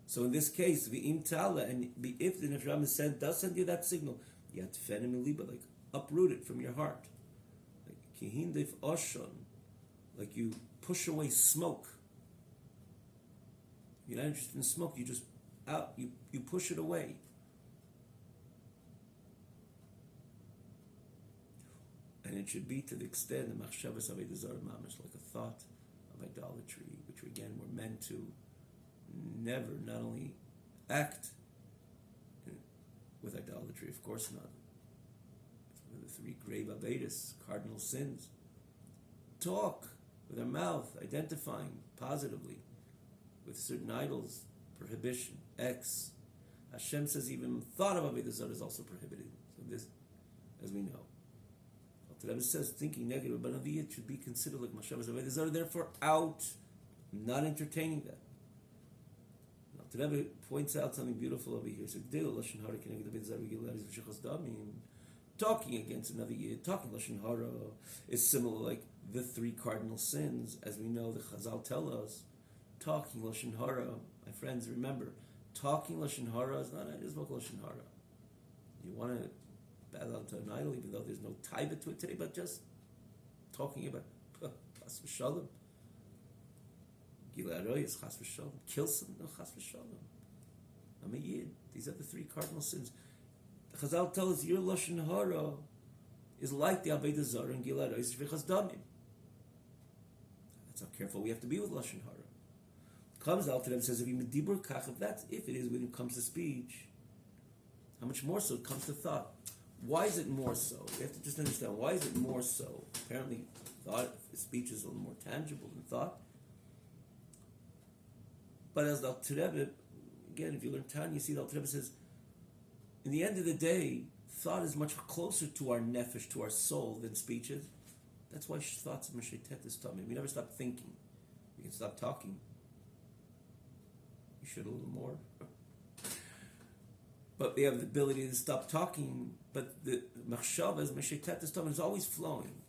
So in this case, v'im tala, and if the Hashem does send you that signal, you have to fenim liba, like uproot it from your heart. Like kihindif oshon, like you push away smoke. You're not interested in smoke, you just out, you push it away. And it should be to the extent the machshavas avodah zarah mamash, like a thought of idolatry, which again we're meant to never, not only act with idolatry, of course not. It's one of the 3 grave avedas, cardinal sins. Talk with our mouth, identifying positively with certain idols, prohibition, X. Hashem says even thought of avodah zarah is also prohibited. So this, as we know, the Rebbe says thinking negative about another yid should be considered like machshavas avodah zarah. Therefore, out, not entertaining that. Now, the Rebbe points out something beautiful over here. Talking against another yid, talking lashon hara, is similar like the 3 cardinal sins, as we know the Chazal tell us. Talking lashon hara, my friends, remember, talking lashon hara is not just lashon hara. You want to battle out to an idol, even though there's no taiva to it today, but just talking about chas v'shalom, gilui arayos, chas v'shalom, kill someone, no chas v'shalom. I'm a yid. These are the 3 cardinal sins. The Chazal tell us your lashon hara is like the avodah zarah and gilui arayos v'chas damim. That's how careful we have to be with lashon hara. Comes out to them, says if you medibur kach, if it is when it comes to speech, how much more so it comes to thought. Why is it more so? We have to just understand, why is it more so? Apparently, speech is a little more tangible than thought. But as the Alter Rebbe, again, if you learn Tanya, you see the Alter Rebbe says, in the end of the day, thought is much closer to our nefesh, to our soul, than speech is. That's why thoughts are Meshetet is tummy. We never stop thinking. We can stop talking. You should a little more. But we have the ability to stop talking, but the machshava is Meshetet is tummy, is always flowing.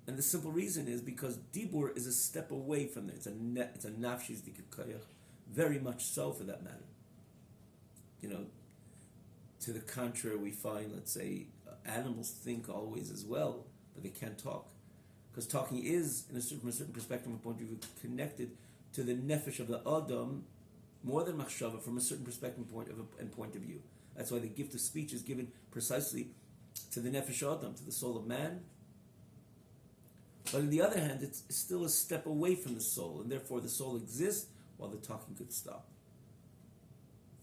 And the simple reason is because dibur is a step away from it. It's a nafshis dikakayach, very much so for that matter. You know, to the contrary, we find, let's say, animals think always as well, but they can't talk. Because talking is, from a certain perspective and point of view, connected to the nefesh of the Adam, more than machshava, from a certain perspective and point of view. That's why the gift of speech is given precisely to the nefesh Adam, to the soul of man. But on the other hand, it's still a step away from the soul, and therefore the soul exists while the talking could stop.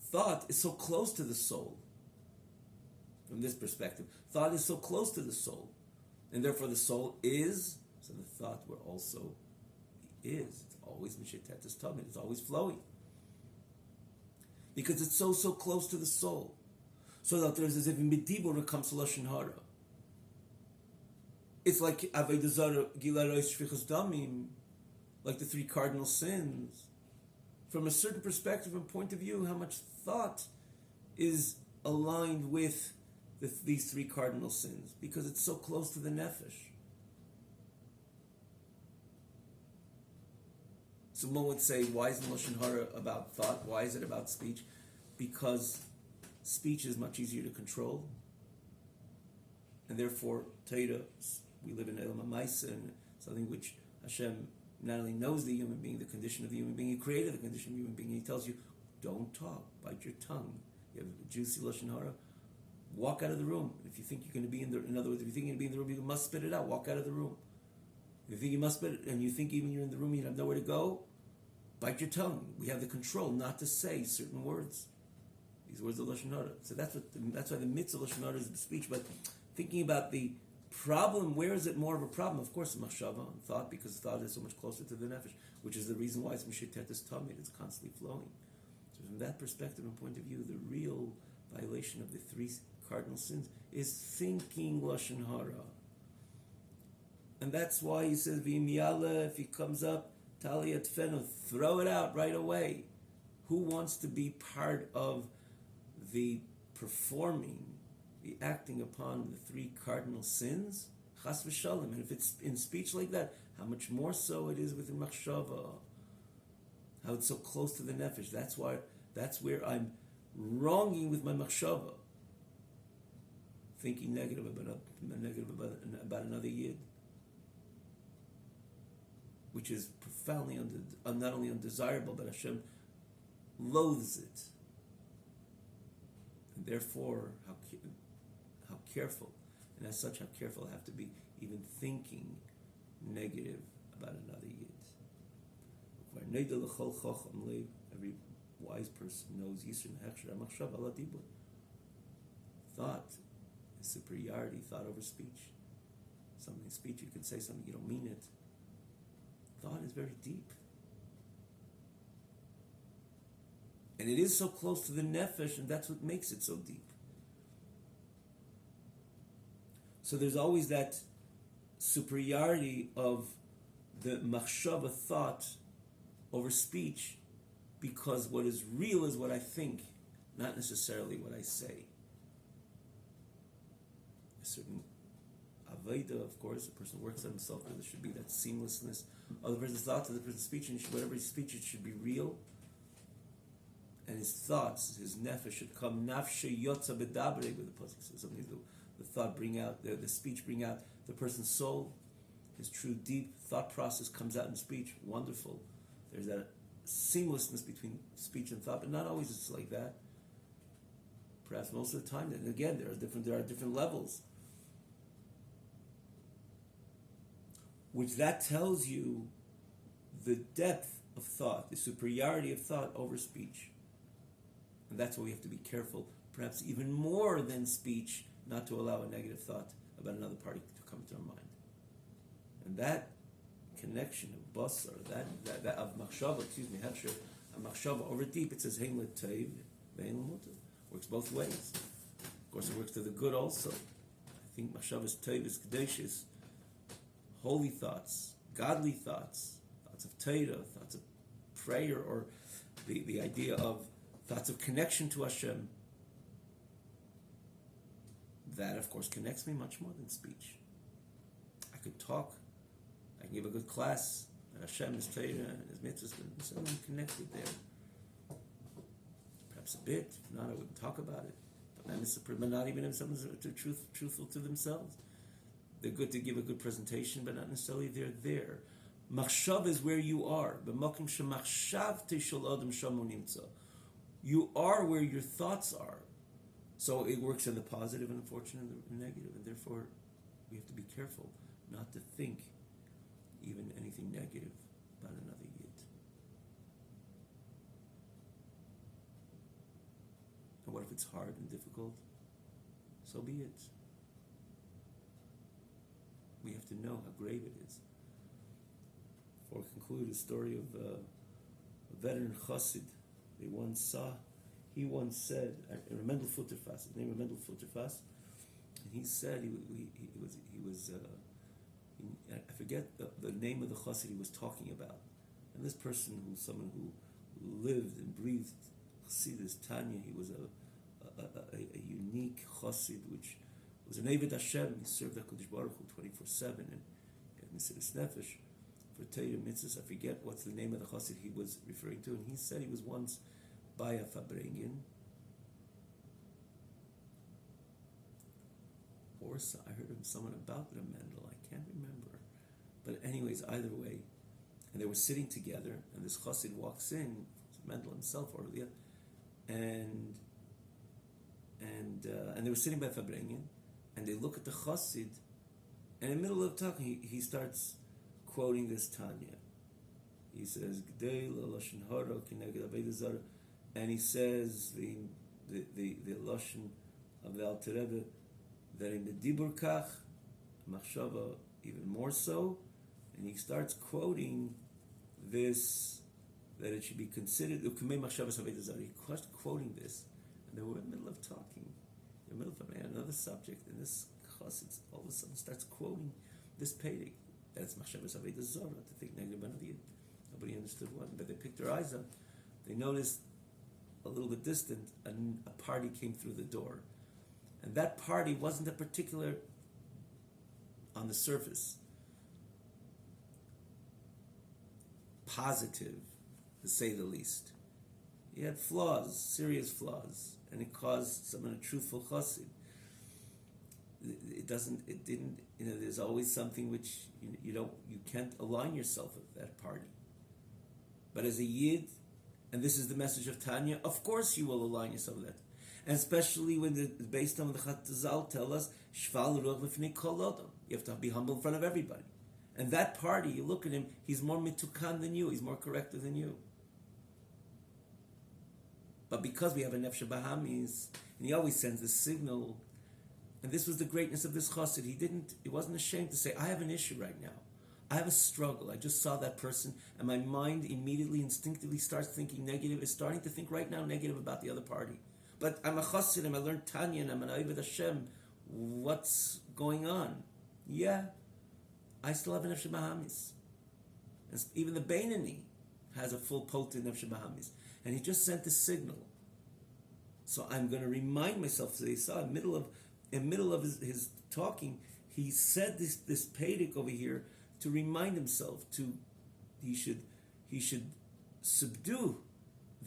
Thought is so close to the soul. From this perspective, thought is so close to the soul, and therefore the soul is, so the thought will also is. It's always Meshetet Tamid, it's always flowing. Because it's so close to the soul. So that there's as if in Medibur it comes to Lashon Hara. It's like Avodah Zarah, Gilui Arayos, Shfichas Damim, like the 3 cardinal sins. From a certain perspective and point of view, how much thought is aligned with these 3 cardinal sins, because it's so close to the nefesh. So one would say, why is the Lashon Hara about thought? Why is it about speech? Because speech is much easier to control, and therefore, Torah, we live in Elam HaMaisa, and something which Hashem not only knows the human being, the condition of the human being, He created the condition of the human being, and He tells you, don't talk, bite your tongue. You have a juicy Lashon Hara, walk out of the room. If you think you're going to be in other words, if you think you're going to be in the room, you must spit it out, walk out of the room. If you think you must spit it, and you think even you're in the room, you have nowhere to go, bite your tongue. We have the control not to say certain words. These words are Lashon Hara. So that's why the mitzvah Lashon Hara is the speech. But thinking about the problem, where is it more of a problem? Of course, machshava, thought, because thought is so much closer to the nefesh, which is the reason why it's Mishitetes Tamid, it's constantly flowing. So from that perspective and point of view, the real violation of the three cardinal sins is thinking Lashon Hara. And that's why he says, V'imyala, if he comes up, Talia Tfenu, throw it out right away. Who wants to be part of the performing, the acting upon the three cardinal sins? Chas v'shalom. And if it's in speech like that, how much more so it is within machshava. How it's so close to the nefesh. That's where I'm wronging with my machshava. Thinking negative about another yid. Which is profoundly not only undesirable, but Hashem loathes it. And therefore, how careful, and as such, how careful I have to be even thinking negative about another yid. Every wise person knows thought is superiority, thought over speech. Something in speech, you can say something, you don't mean it. Thought is very deep. And it is so close to the nefesh, and that's what makes it so deep. So there's always that superiority of the machshava, thought, over speech, because what is real is what I think, not necessarily what I say. A certain Aveda, of course, a person works on himself, there should be that seamlessness. Other person's thoughts, other person's speech, and whatever his speech, it should be real. And his thoughts, his nefesh should come nafshe yotza bedabre, with the pasuk says something. The thought bring out, the speech bring out the person's soul. His true deep thought process comes out in speech. Wonderful. There's that seamlessness between speech and thought, but not always it's like that. Perhaps most of the time. And again, there are different levels. Which that tells you the depth of thought, the superiority of thought over speech. And that's why we have to be careful, perhaps even more than speech, not to allow a negative thought about another party to come to our mind. And that connection of basar, that of machshava, hefsher, a machshava over deep, it says hein l'teiv, ve'hen l'mutar. Works both ways. Of course, it works to the good also. I think machshava's teiv is kadeshis, holy thoughts, godly thoughts, thoughts of Torah, thoughts of prayer, or the idea of thoughts of connection to Hashem. That, of course, connects me much more than speech. I could talk, I can give a good class, and Hashem is Torah, and His mitzvahs, so I'm connected there. Perhaps a bit, if not, I wouldn't talk about it. But not even if someone's truthful to themselves. They're good to give a good presentation, but not necessarily they're there. Machshav is where you are. You are where your thoughts are. So it works in the positive and unfortunately in the negative, and therefore we have to be careful not to think even anything negative about another yid. And what if it's hard and difficult? So be it. We have to know how grave it is. Before I conclude, the story of a veteran chassid. He once said, Mendel Futterfass, his name was Mendel Futterfass, and he said I forget the name of the chassid he was talking about. And this person, someone who lived and breathed chassidus, Tanya, he was a unique chassid, which was an Eved Hashem. He served HaKadosh Baruch Hu 24/7 and Mesiras Nefesh. for Torah mitzvahs. I forget what's the name of the chassid he was referring to, and he said he was once by a Fabrengen, or I heard of someone about the Mendel, I can't remember. But anyways, either way, and they were sitting together, and this chassid walks in, Mendel himself or the and they were sitting by Fabrengen, and they look at the chassid, and in the middle of talking, he starts quoting this Tanya. He says, "Gdei lashon hara kineged avodah zara," and he says the lashon of the Alter Rebbe that in the dibur kach, machshava even more so, and he starts quoting this that it should be considered ukumei machshavas avodah zara. He starts quoting this, and they were in the middle of talking, in the middle of another subject, and this chassid all of a sudden starts quoting this pedic. That's machshavas avodah zara, to think negative about the. Nobody understood what, but they picked their eyes up. They noticed a little bit distant, a party came through the door, and that party wasn't a particular, on the surface, positive, to say the least. He had flaws, serious flaws, and it caused someone a truthful chassid. It didn't. There's always something which you can't align yourself with that party. But as a yid, and this is the message of Tanya, of course you will align yourself with that, and especially when based on the Chazal tell us, shval ruach lifnei kol adam. You have to be humble in front of everybody. And that party, you look at him, he's more mitukan than you, he's more corrective than you. But because we have a nefesh bahamis, and he always sends a signal, and this was the greatness of this chassid, he wasn't ashamed to say, I have an issue right now. I have a struggle. I just saw that person, and my mind immediately, instinctively starts thinking negative. It's starting to think right now negative about the other party. But I'm a chassid, and I learned Tanya, and I'm an Oived Hashem. What's going on? Yeah, I still have a nefesh bahamis. Even the Beinani has a full potent nefesh bahamis. And he just sent a signal. So I'm going to remind myself. So he saw in the middle of his talking, he said this pedic over here to remind himself he should subdue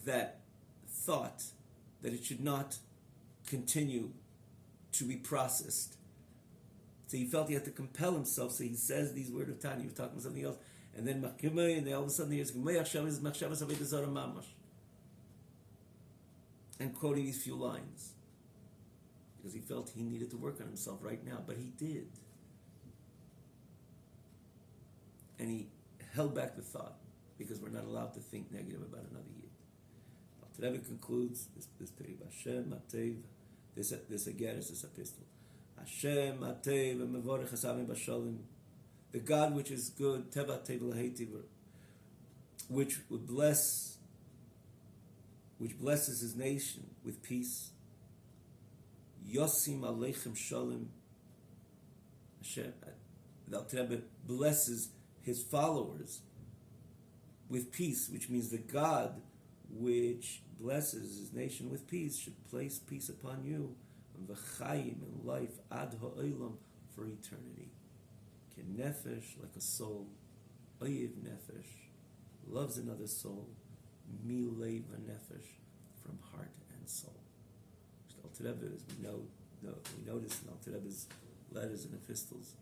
that thought that it should not continue to be processed. So he felt he had to compel himself. So he says these words of Tanya. He was talking about something else, and then all of a sudden he hears machshavas avodah zara mamash, and quoting these few lines because he felt he needed to work on himself right now, but he did. And he held back the thought because we're not allowed to think negative about another yid. Alter Rebbe concludes this Perek Hashem Matev. This again is this epistle. Hashem Matev Mevorech Hasavim Bashalim. The God which is good, Teva Tev Laheitiv, which blesses His nation with peace. Yosim Aleichem Shalom. Hashem. The Alter Rebbe blesses His followers with peace, which means the God which blesses His nation with peace should place peace upon you, v'chayim, and life, ad ha'olam, for eternity. Ke nefesh, like a soul, oyev nefesh, loves another soul, milev nefesh, from heart and soul. Alter Rebbe, as we notice in Alter Rebbe's letters and epistles,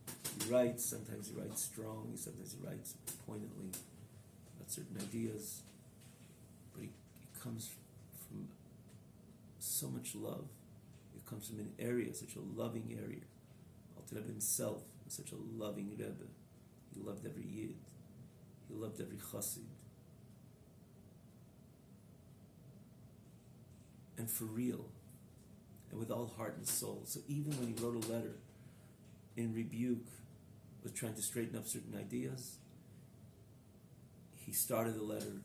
he writes, sometimes he writes strong, sometimes he writes poignantly about certain ideas, but it comes from so much love. It comes from an area, such a loving area. Alter Rebbe himself was such a loving Rebbe. He loved every Yid. He loved every Chassid. And for real, and with all heart and soul. So even when he wrote a letter in rebuke, was trying to straighten up certain ideas, he started the letter,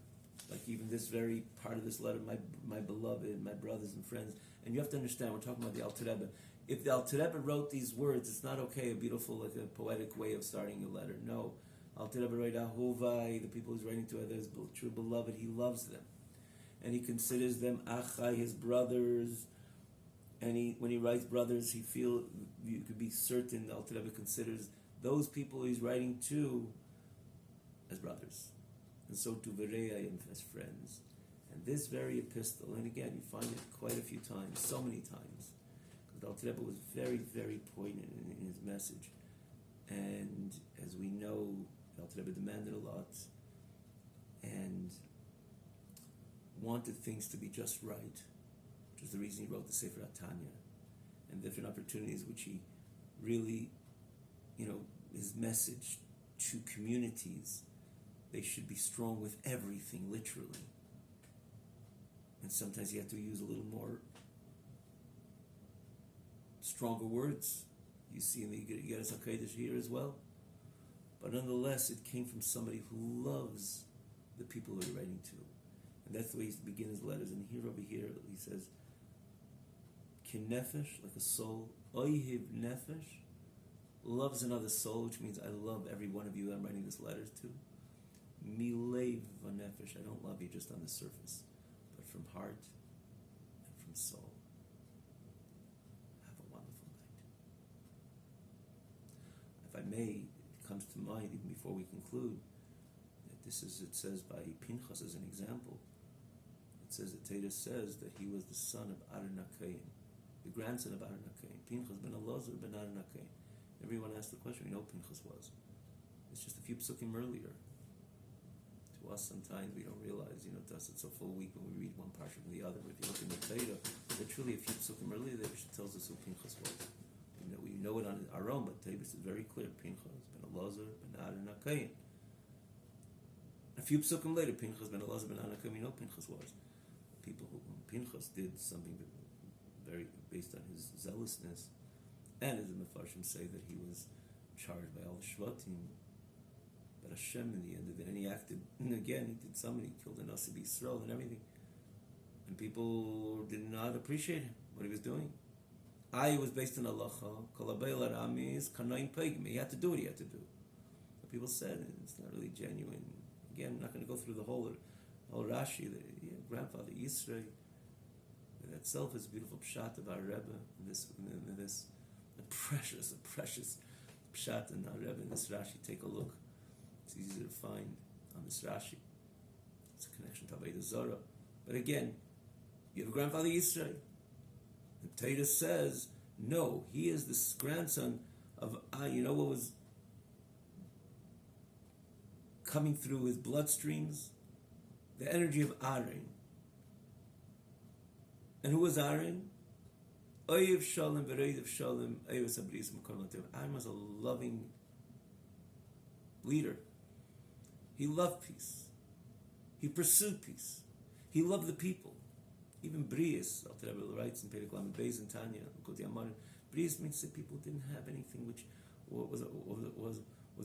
like even this very part of this letter, my beloved, my brothers and friends. And you have to understand, we're talking about the Alter Rebbe. If the Alter Rebbe wrote these words, it's not okay, a beautiful, like a poetic way of starting a letter. No. Alter Rebbe wrote Ahovai, the people he's writing to others, true beloved, he loves them. And he considers them Achai, his brothers. And when he writes brothers, you could be certain Alter Rebbe considers those people he's writing to as brothers, and so to Vereim as friends. And this very epistle, and again, you find it quite a few times, so many times, because the Alter Rebbe was very, very poignant in his message. And as we know, the Alter Rebbe demanded a lot and wanted things to be just right, which was the reason he wrote the Sefer Tanya, and different opportunities which he really, his message to communities, they should be strong with everything, literally. And sometimes you have to use a little more stronger words. You see in the Yigeres HaKodesh here as well. But nonetheless, it came from somebody who loves the people who he's writing to. And that's the way he used to begin his letters. And here, over here, he says, Kinefesh, like a soul, Oihiv Nefesh, loves another soul, which means I love every one of you I'm writing this letter to. Milev Nefesh, I don't love you just on the surface, but from heart and from soul. Have a wonderful night. If I may, it comes to mind, even before we conclude, that it says by Pinchas as an example. It says that Teda says that he was the son of Aaron HaKohen, the grandson of Aaron HaKohen. Pinchas ben Elazar ben Aaron HaKohen. Everyone asked the question, we know Pinchas was. It's just a few psukim earlier. To us, sometimes we don't realize, to us it's a full week when we read one parsha from the other. But if you look in the Torah, literally a few psukim earlier, there she tells us who Pinchas was. We know it on our own, but Torah is very clear. Pinchas ben Elazar ben Aaron HaKohen. A few psukim later, Pinchas ben Elazar ben Aaron HaKohen, we know Pinchas was. People who Pinchas did something very based on his zealousness. And as the Mefarshim say that he was charged by all the Shvatim, but Hashem in the end of it, and he acted, and again, he did something, he killed a Nasi B'Yisrael and everything. And people did not appreciate him, what he was doing. It was based on halacha, Kolabei Laramis, Kanoim Pegim. He had to do what he had to do. But people said it's not really genuine. Again, I'm not going to go through the whole Rashi, the grandfather Yisrael. That itself is a beautiful pshat of our Rebbe, in this a precious pshat in our Rebbe, in this Rashi. Take a look. It's easy to find on this Rashi. It's a connection to Avodah Zarah. But again, you have a grandfather Yisrael. And Teda says, no, he is the grandson of, what was coming through his bloodstreams? The energy of Aaron. And who was Aaron? Oyev Shalom, Vereiv Shalom, Oyev Sabris Makormatev. Aaron was a loving leader. He loved peace. He pursued peace. He loved the people. Even Brias, Alter Rebbe writes in Perek Lamed Beis and Tanya, Brias means that people didn't have anything which was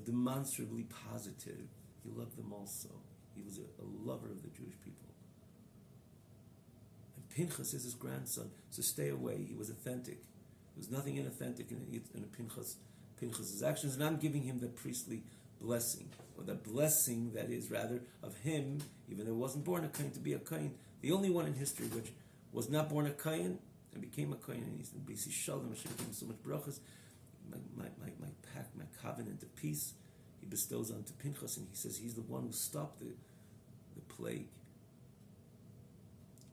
demonstrably positive. He loved them also. He was a lover of the Jewish people. And Pinchas is his grandson, so stay away. He was authentic. There was nothing inauthentic in Pinchas's actions, and I'm giving him the priestly blessing, or the blessing that is rather of him, even though he wasn't born a Kohen, to be a Kohen. The only one in history which was not born a Kohen and became a Kohen, and he's in B'si Shalom, Hashem gave him so much brachas. My pact, my covenant of peace, he bestows onto Pinchas, and he says he's the one who stopped the plague.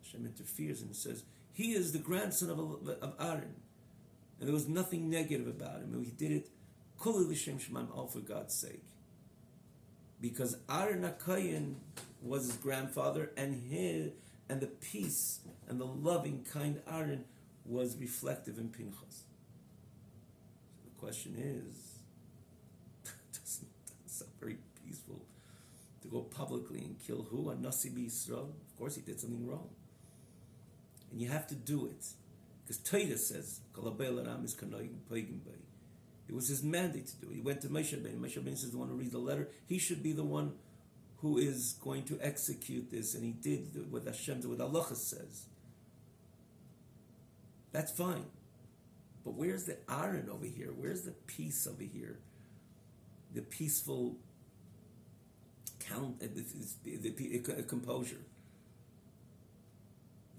Hashem interferes and says he is the grandson of Aaron, and there was nothing negative about him. He did it kulei l'shem shemaim, all for God's sake, because Aaron HaKohen was his grandfather, and the peace and the loving, kind Aaron was reflective in Pinchas. So the question is, it doesn't sound very peaceful to go publicly and kill who? A Nasi B'Yisrael? Of course he did something wrong. And you have to do it. Because Teda says, it was his mandate to do it. He went to Moshe Rabbeinu. Moshe Rabbeinu is the one who reads the letter. He should be the one who is going to execute this, and he did what Hashem, what Allah says. That's fine. But where's the Aaron over here? Where's the peace over here? The peaceful the composure.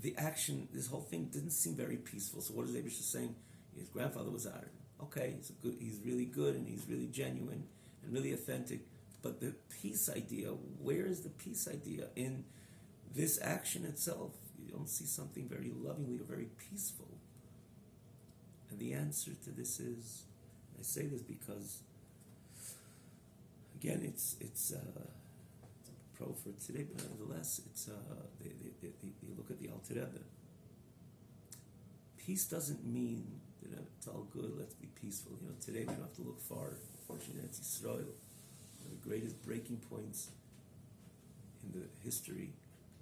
The action, this whole thing didn't seem very peaceful. So what is Abish saying? His grandfather was Aaron. Okay, he's really good, and he's really genuine and really authentic. But the peace idea, where is the peace idea? In this action itself, you don't see something very lovingly or very peaceful. And the answer to this is, I say this because, again, it's a pro for today, but nevertheless, you look at the Alter Rebbe. Peace doesn't mean that it's all good, let's be peaceful. Today we don't have to look far. Unfortunately, it's Israel. One of the greatest breaking points in the history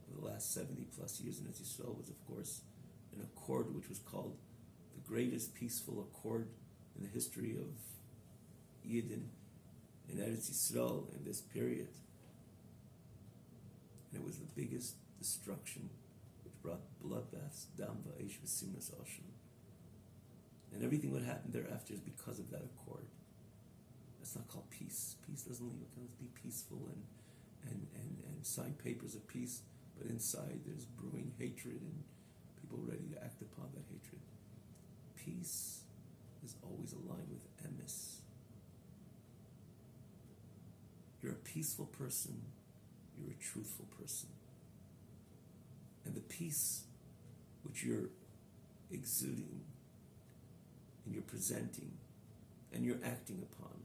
of the last 70 plus years in Israel was, of course, an accord which was called the greatest peaceful accord in the history of Yidden in Eretz Yisrael in this period. And it was the biggest destruction which brought bloodbaths, dam va'esh v'simras asham. And everything that happened thereafter is because of that accord. That's not called peace. Peace doesn't leave. It can be peaceful and sign papers of peace, but inside there's brewing hatred and people ready to act upon that hatred. Peace is always aligned with emes. You're a peaceful person, you're a truthful person. And the peace which you're exuding and you're presenting and you're acting upon,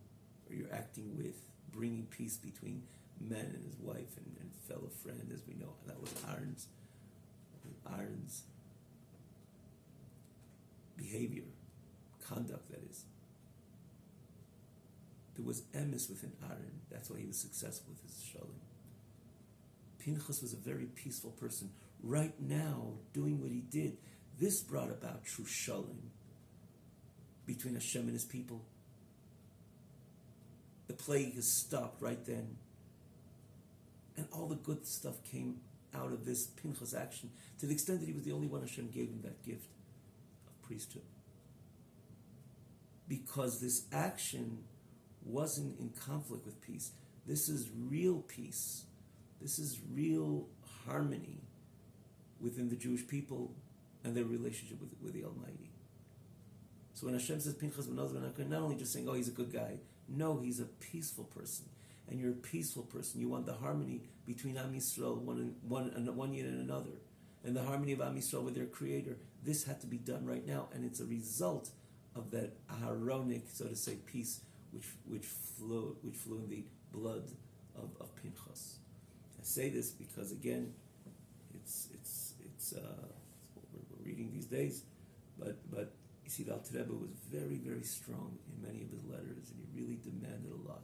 or you're acting with, bringing peace between man and his wife and fellow friend, as we know. And that was Aaron's behavior, conduct, that is. There was emes within Aaron. That's why he was successful with his shalom. Pinchas was a very peaceful person. Right now, doing what he did, this brought about true shalom between Hashem and his people. The plague has stopped right then. And all the good stuff came out of this Pinchas action, to the extent that he was the only one Hashem gave him that gift of priesthood. Because this action wasn't in conflict with peace. This is real peace. This is real harmony within the Jewish people and their relationship with the Almighty. So when Hashem says Pinchas ben Elazar ben Aaron, not only just saying, oh, he's a good guy. No, he's a peaceful person. And you're a peaceful person. You want the harmony between Am Yisrael, one yid and another. And the harmony of Am Yisrael with their Creator. This had to be done right now. And it's a result of that Aharonic, so to say, peace which flew in the blood of Pinchas. I say this because, again, it's what we're reading these days, but you see, the Alter Rebbe was very, very strong in many of his letters, and he really demanded a lot.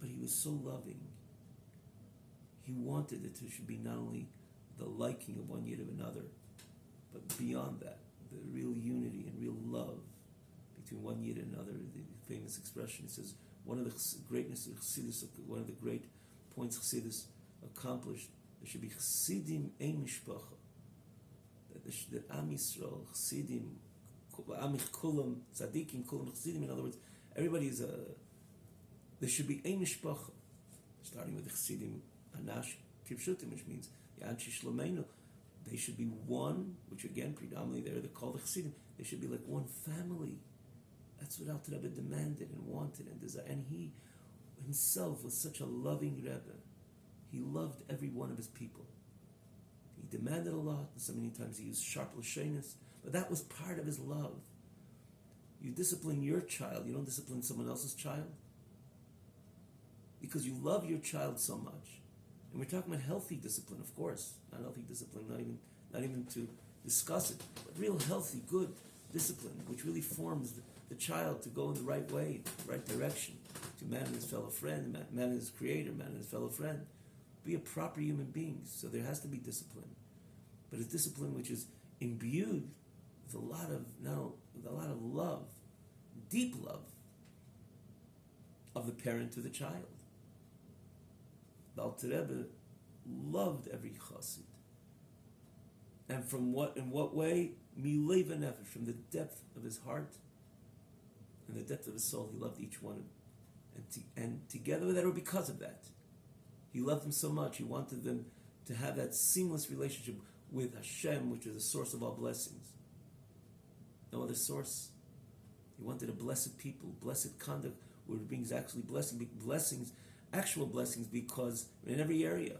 But he was so loving. He wanted that there should be not only the liking of one yid of another, but beyond that, the real unity and real love between one yid and another. The famous expression, he says, one of the greatness of Chassidus, one of the great points Chassidus accomplished, there should be Chassidim ein mishpacha. That Am Yisrael, Chassidim, Am Kulam, Tzadikim, Kulam Chassidim, in other words, everybody is there should be ein mishpacha, starting with the Chassidim, Anash Kipshutim, which means Yanchi Shlomeinu. They should be one, which again, predominantly they're called the Chassidim. They should be like one family. That's what Alter Rebbe demanded and wanted and desired. And he himself was such a loving Rebbe. He loved every one of his people. He demanded a lot, and so many times he used sharp lashonos, but that was part of his love. You discipline your child, you don't discipline someone else's child. Because you love your child so much. And we're talking about healthy discipline, of course. Not healthy discipline, not even to discuss it, but real healthy, good discipline, which really forms the child to go in the right way, the right direction, to man and his fellow friend, man and his Creator, man and his fellow friend. Be a proper human being. So there has to be discipline, but a discipline which is imbued with a lot of love, deep love of the parent to the child. The Alter Rebbe loved every chassid, and in what way? Milev nefesh, from the depth of his heart and the depth of his soul, he loved each one, and together with that, or because of that, he loved them so much. He wanted them to have that seamless relationship with Hashem, which is the source of all blessings. No other source. He wanted a blessed people, blessed conduct, where it brings actually blessings, actual blessings, because in every area,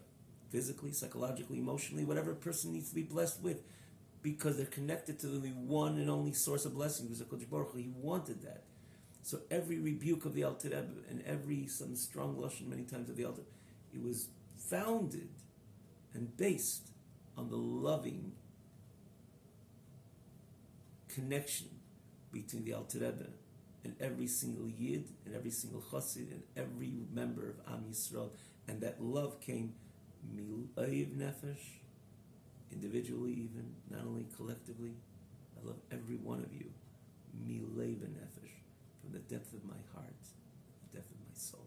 physically, psychologically, emotionally, whatever a person needs to be blessed with, because they're connected to the one and only source of blessing, because HaKadosh Baruch Hu, He wanted that. So every rebuke of the Alter Rebbe and every some strong lashon many times of the Alter, it was founded and based on the loving connection between the Alter Rebbe and every single Yid and every single Chassid and every member of Am Yisrael, and that love came mileiv nefesh, individually even, not only collectively. I love every one of you, mileiv nefesh, from the depth of my heart, the depth of my soul.